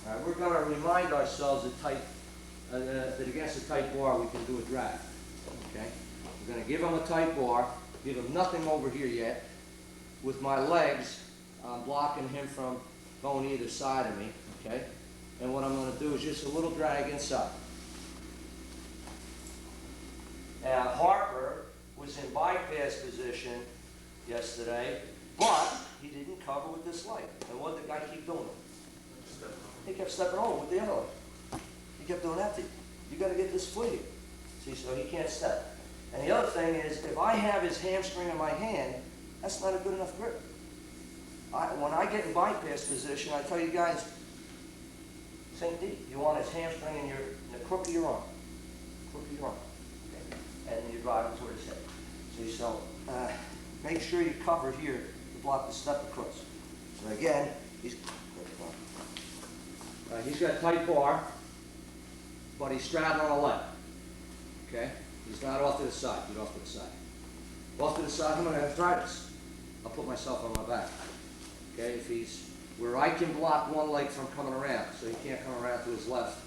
All right, we're going to remind ourselves that against a tight bar we can do a drag. Okay, we're going to give him a tight bar, give him nothing over here yet. With my legs, I'm blocking him from going either side of me. Okay, and what I'm going to do is just a little drag inside. Now, Harper was in bypass position yesterday, but he didn't cover with this leg. And what did the guy keep doing? He kept stepping over with the other leg. He kept doing that to you. You got to get this foot here. See, so he can't step. And the other thing is, if I have his hamstring in my hand, that's not a good enough grip. When I get in bypass position, I tell you guys, same thing. You want his hamstring in the crook of your arm. Crook of your arm. And you drive him toward his head. See, so make sure you cover here to block the step across. So again, he's got a tight bar, but he's straddling a leg. Okay? He's not off to the side. Get off to the side. Off to the side, I'm going to try this. I'll put myself on my back. Okay? If he's where I can block one leg from coming around, so he can't come around to his left.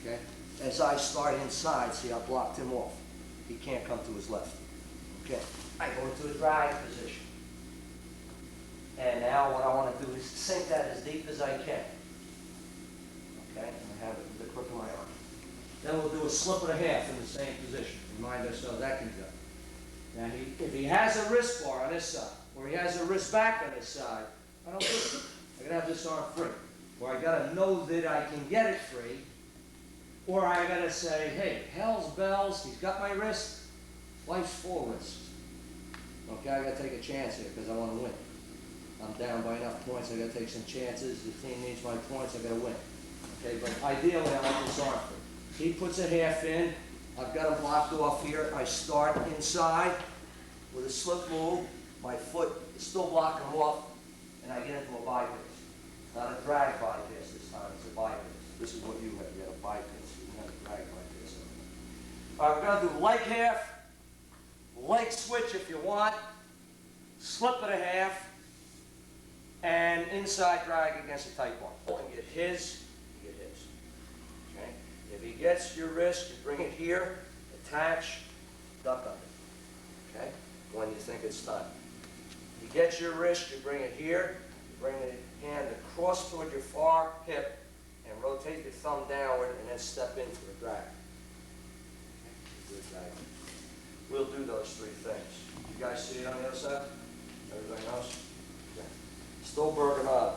Okay? As I start inside, see, I blocked him off. He can't come to his left. Okay, I go into a drag position. And now what I want to do is sink that as deep as I can. Okay, and I have it with the crook of my arm. Then we'll do a slip and a half in the same position. Remind ourselves that can go. Now, if he has a wrist bar on this side, or he has a wrist back on this side, I don't do it. I gotta have this arm free. Or I gotta know that I can get it free. Or I gotta say, hey, hell's bells, he's got my wrist, life's full wrist. Okay, I gotta take a chance here because I want to win. I'm down by enough points, I gotta take some chances. The team needs my points, I gotta win. Okay, but ideally I want this arm free. He puts a half in, I've got him blocked off here. I start inside with a slip move. My foot is still blocking him off, and I get into a bypass. Not a drag bypass this time, it's a bypass. This is what you have. You have a bypass. You have a drag bypass. All right, we're going to do leg half, leg switch if you want, slip and a half, and inside drag against a tight bar. And get his, you get his. Okay? If he gets your wrist, you bring it here, attach, duck under. Okay? When you think it's time. He gets your wrist, you bring it here, you bring the hand across toward your far hip, and rotate your thumb downward, and then step into a drag. Okay? We'll do those three things. You guys see it on the other side? Everybody knows? Okay. Still Bergenada.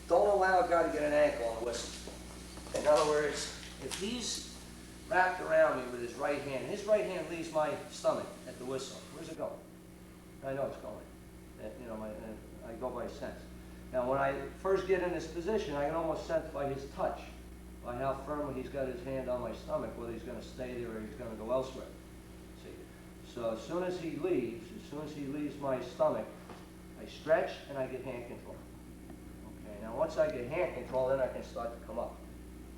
Don't allow a guy to get an ankle other words, if he's wrapped around me with his right hand leaves my stomach at the whistle. Where's it going? I know it's going. You know, I go by sense. Now, when I first get in this position, I can almost sense by his touch, by how firmly he's got his hand on my stomach, whether he's going to stay there or he's going to go elsewhere. See? So as soon as he leaves my stomach, I stretch and I get hand control. Okay, now once I get hand control, then I can start to come up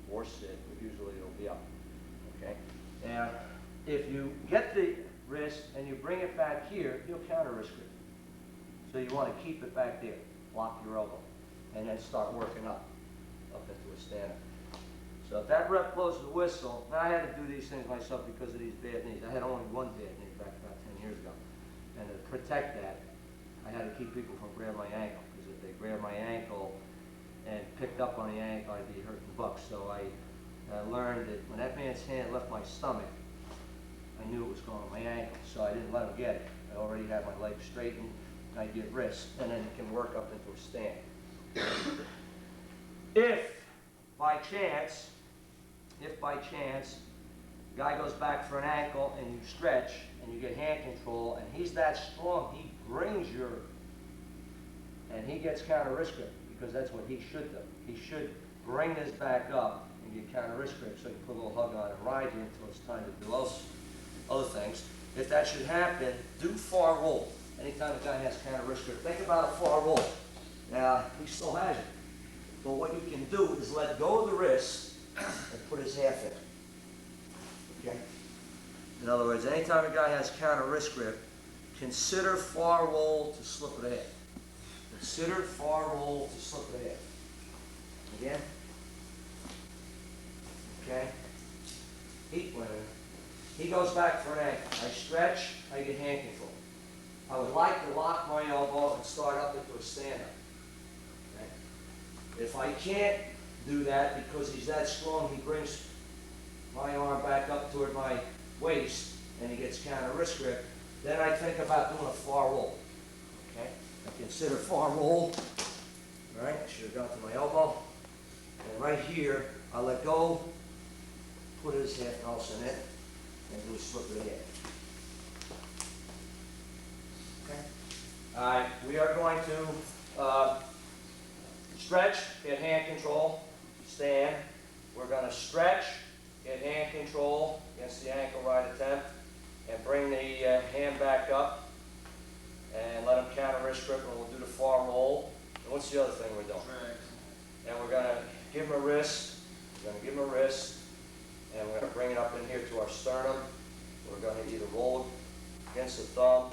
or sit, but usually it'll be up. Okay, now if you get the wrist and you bring it back here, you'll counter wrist grip. So you want to keep it back there, lock your elbow, and then start working up into a stand-up. So if that rep blows the whistle, now I had to do these things myself because of these bad knees. I had only one bad knee back about 10 years ago. And to protect that, I had to keep people from grabbing my ankle, because if they grabbed my ankle and picked up on the ankle, I'd be hurting bucks. So I learned that when that man's hand left my stomach, I knew it was going on my ankle, so I didn't let him get it. I already had my leg straightened, and I get wrist, and then you can work up into a stand. If by chance, the guy goes back for an ankle and you stretch and you get hand control and he's that strong, he brings and he gets counter wrist grip, because that's what he should do. He should bring this back up and get counter wrist grip so you can put a little hug on and ride you until it's time to do other things. If that should happen, do far roll. Anytime a guy has counter wrist grip, think about a far roll. Now, he still has it. But what you can do is let go of the wrist and put his half in. Okay? In other words, anytime a guy has counter wrist grip, consider far roll to slip of the half. Consider far roll to slip of the half. Again. Okay? He goes back for an ankle. I stretch, I get hand control. I would like to lock my elbow and start up into a stand-up. Okay? If I can't do that because he's that strong, he brings my arm back up toward my waist and he gets counter wrist grip, then I think about doing a far roll. Okay? I consider far roll. All right, I should have gone to my elbow. And right here, I let go, put his half pulse in it, and do a slip of the head. Okay? All right, we are going to stretch, get hand control, stand. We're going to stretch, get hand control against the ankle right attempt, and bring the hand back up, and let him counter wrist grip, and we'll do the far roll. And what's the other thing we're doing? And we're going to give him a wrist, and we're going to bring it up in here to our sternum. We're going to either roll against the thumb,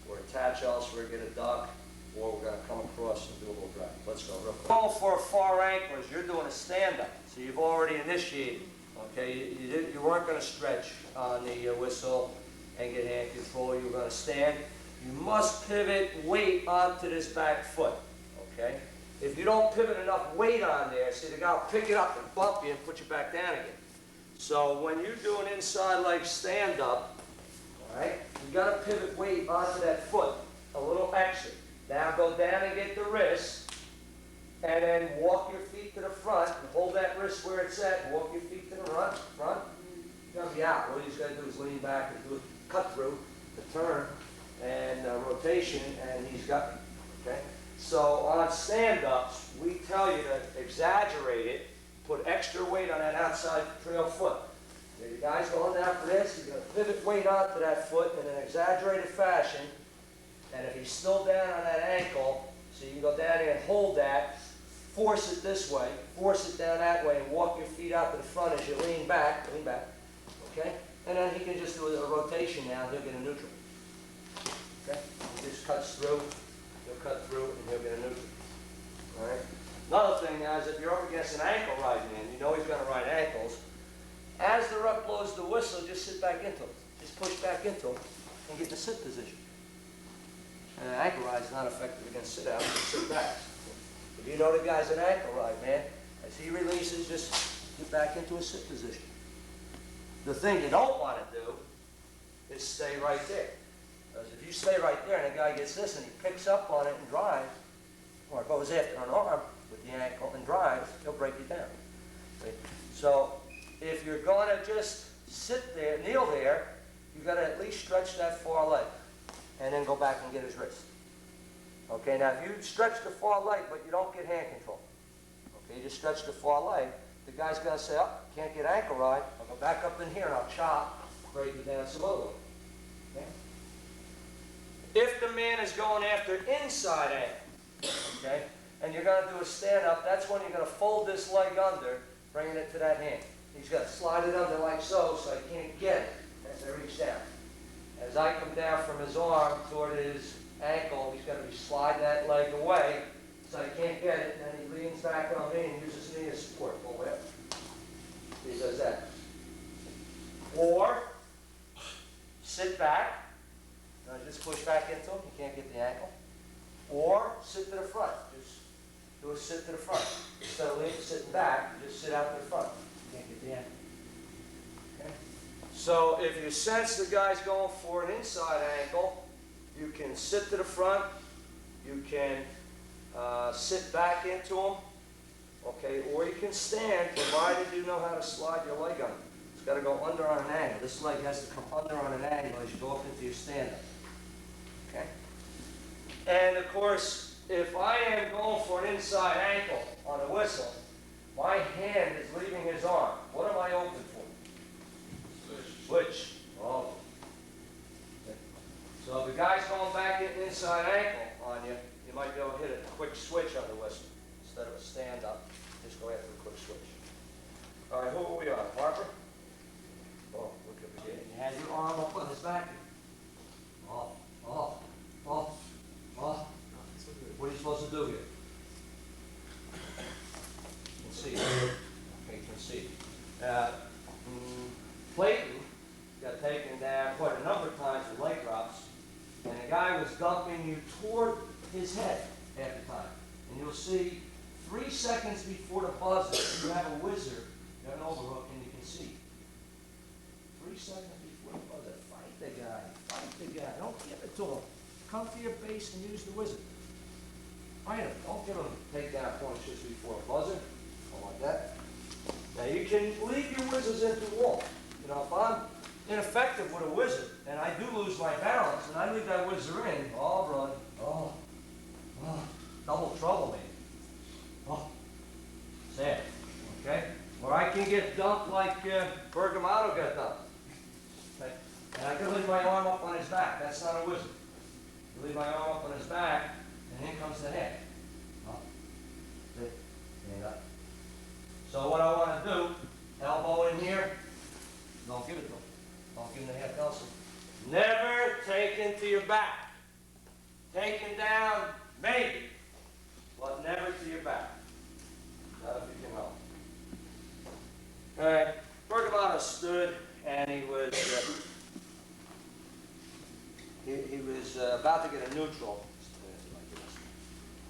or attach elsewhere, get a duck, or we're going to come across and do a little drag. Let's go real quick. Going for a far ankle is you're doing a stand-up, so you've already initiated. Okay, you weren't going to stretch on the whistle and get hand control. You were going to stand. You must pivot weight onto this back foot. Okay, if you don't pivot enough weight on there, see, the guy will pick it up and bump you and put you back down again. So when you do an inside leg stand-up, all right, you got to pivot weight onto that foot, a little extra. Now go down and get the wrist, and then walk your feet to the front, and hold that wrist where it's at, and walk your feet to the front. You're going to be out. All you just got to do is lean back and do a cut through, the turn, and rotation, and he's got you. Okay? So on stand-ups, we tell you to exaggerate it, put extra weight on that outside trail foot. Okay, the guy's going down for this, he's going to pivot weight onto that foot in an exaggerated fashion, and if he's still down on that ankle, so you can go down there and hold that, force it this way, force it down that way, and walk your feet out to the front as you lean back, okay? And then he can just do a rotation now, he'll get a neutral. Okay? He just cuts through, he'll cut through, and he'll get a neutral. All right? Another thing now is if you're up against an ankle riding man, you know he's going to ride ankles. As the rep blows the whistle, just sit back into him. Just push back into him and get in the sit position. And an ankle ride is not effective against sit out, just sit back. If you know the guy's an ankle ride man, as he releases, just get back into a sit position. The thing you don't want to do is stay right there. Because if you stay right there and the guy gets this and he picks up on it and drives, or goes after an arm with the ankle and drives, he'll break you down. See? So if you're going to just sit there, kneel there, you've got to at least stretch that far leg and then go back and get his wrist. Okay, now if you stretch the far leg but you don't get hand control, okay, you just stretch the far leg, the guy's going to say, oh, can't get ankle right, I'll go back up in here and I'll chop, break you down some other way. Okay? If the man is going after inside ankle, okay, and you're going to do a stand-up, that's when you're going to fold this leg under, bringing it to that hand. He's got to slide it under like so I can't get it as I reach down. As I come down from his arm toward his ankle, he's going to be slide that leg away so I can't get it, and then he leans back on me and uses me as support. Pull it up. He does that. Or sit back. Just push back into him. You can't get the ankle. Or sit to the front. Just do a sit to the front. Instead of sitting back, you just sit out to the front. You can't get the ankle. Okay? So if you sense the guy's going for an inside ankle, you can sit to the front. You can sit back into him. Okay? Or you can stand, provided you know how to slide your leg under. It's got to go under on an angle. This leg has to come under on an angle as you go up into your stand-up. Okay? And of course, if I am going for an inside ankle on a whistle, my hand is leaving his arm. What am I open for? Switch. Oh. Okay. So if the guy's going back in inside ankle on you, you might be able to hit a quick switch on the whistle. Instead of a stand-up, just go after a quick switch. All right, who are we on? Harper? Oh, look at the game. You have your arm up on his back. Oh, oh, oh, oh. What are you supposed to do here? Concede. Okay, concede. Clayton got taken down quite a number of times with leg drops, and the guy was dumping you toward his head half the time. And you'll see 3 seconds before the buzzer, you have a whizzer, you have an overhook, and you can see. 3 seconds before the buzzer, fight the guy, fight the guy. Don't give it to him. Come to your base and use the whizzer. Fight him. Don't give him takedown points just before a buzzer. Don't like that. Now you can leave your whizzers into the wall. You know, if I'm ineffective with a whizzer and I do lose my balance and I leave that whizzer in, oh, brother, oh, double trouble, man. Oh, sad. Okay? Or I can get dumped like Bergamatto got dumped. Okay? And I can leave my arm up on his back. That's not a whizzer. You leave my arm up on his back, and in comes the head. Up, sit, stand up. So what I want to do, elbow in here, don't give it to him. Don't give him the half Nelson. Never take into your back. Take him down, maybe, but never to your back. Not if you can help. All right, Bergamatto stood, and he was about to get a neutral.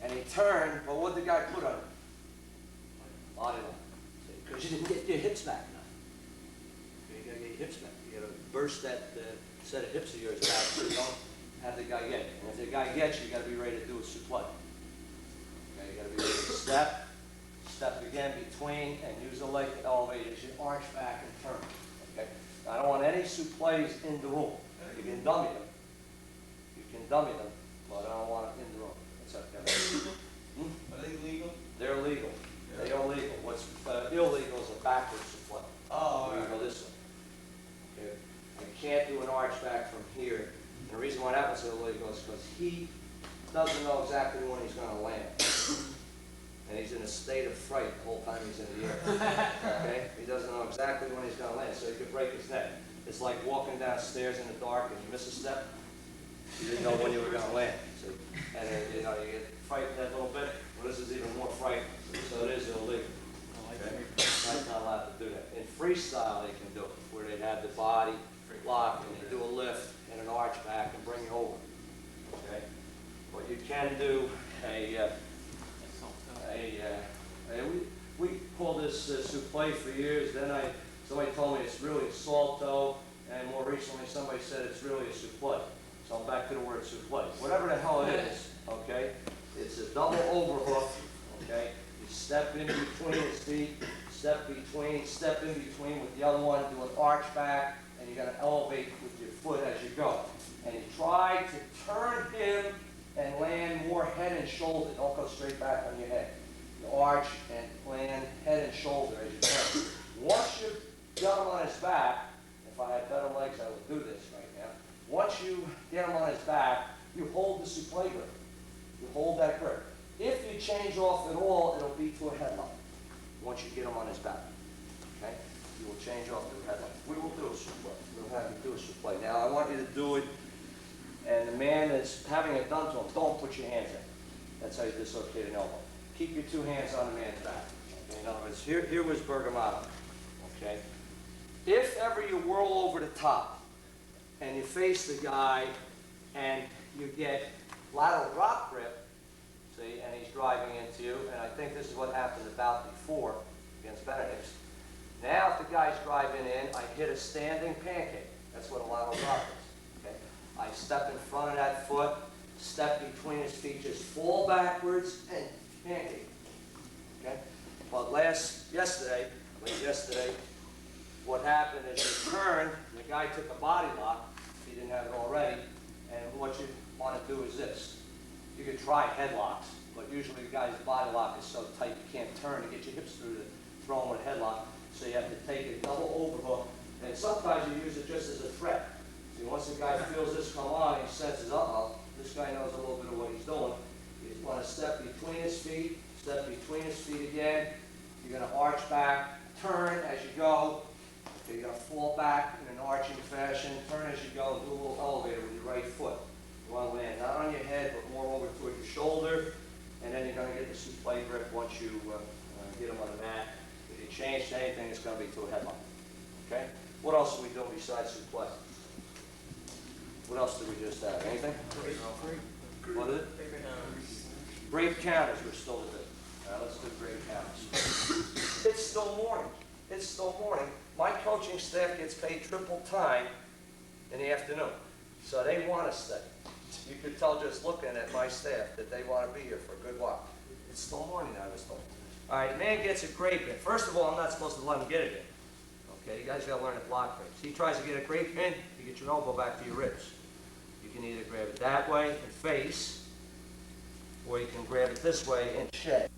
And he turned, but what did the guy put on him? Body line. Because you didn't get your hips back enough. You gotta get your hips back. You gotta burst that set of hips of yours back so you don't have the guy get you. And if the guy gets you, you gotta be ready to do a suplex. Okay, you gotta be ready to step again between, and use the leg to elevate as you arch back and turn. Okay? I don't want any suplex in the room. You can dummy them. You can dummy them, but I don't want it in the room. Are they legal? They're legal. Yeah. They are legal. What's illegal is a backwards suplex. Oh, you go this way. Okay. I can't do an arch back from here. And the reason why that was illegal is because he doesn't know exactly when he's going to land. And he's in a state of fright the whole time he's in the air. Okay? He doesn't know exactly when he's going to land, so he could break his neck. It's like walking downstairs in the dark and you miss a step. You didn't know when you were going to land. So, and then, you know, you get frightened that little bit. Well, this is even more frightening. So it is illegal. Okay? I'm not allowed to do that. In freestyle, they can do it, where they have the body locked and they do a lift and an arch back and bring you over. Okay? But you can do we called this souffle for years. Then somebody told me it's really a salto, and more recently somebody said it's really a souffle. So I'm back to the word souffle. Whatever the hell it is, okay? It's a double overhook, okay? You step in between his feet, step between between, step in between with the other one, do an arch back, and you're gonna elevate with your foot as you go. And you try to turn him and land more head and shoulder. Don't go straight back on your head. You arch and land head and shoulder as you turn. Once you get him on his back, if I had better legs, I would do this right now. Once you get him on his back, you hold the suplex grip. You hold that grip. If you change off at all, it'll be to a headlock. Once you get him on his back, okay? You will change off to a headlock. We will do a suplex. We'll have you do a suplex. Now, I want you to do it, and the man that's having it done to him, don't put your hands in. That's how you dislocate an elbow. Keep your two hands on the man's back. Okay? In other words, here was Bergamasco, okay? If ever you whirl over the top and you face the guy and you get lateral drop grip, see, and he's driving into you, and I think this is what happened about before against Benedict's. Now if the guy's driving in, I hit a standing pancake. That's what a lateral drop is, okay? I step in front of that foot, step between his feet, just fall backwards and pancake, okay? But yesterday, what happened is you turned, and the guy took a body lock, if he didn't have it already, and what you want to do is this. You could try headlocks, but usually the guy's body lock is so tight you can't turn to get your hips through to throw him with a headlock, so you have to take a double overhook, and sometimes you use it just as a threat. See, once the guy feels this come on, he senses, uh-oh, this guy knows a little bit of what he's doing. You want to step between his feet, step between his feet again. You're going to arch back, turn as you go. Okay, you're going to fall back in an arching fashion, turn as you go, and do a little elevator with your right foot. You want to land not on your head, but more over toward your shoulder, and then you're going to get the suplex grip once you get him on the mat. If you change to anything, it's going to be to a headlock. Okay? What else are we doing besides suplex? What else did we just have? Anything? What is it? Grape counters we're still to do. All right, let's do grape counters. It's still morning. It's still morning. My coaching staff gets paid triple time in the afternoon. So they want to stay. You could tell just looking at my staff that they want to be here for a good while. It's still morning, I was told. All right, man gets a grape in. First of all, I'm not supposed to let him get it in. Okay, you guys got to learn to block grapes. He tries to get a grape in, you get your elbow back to your ribs. You can either grab it that way and face, or you can grab it this way and shed.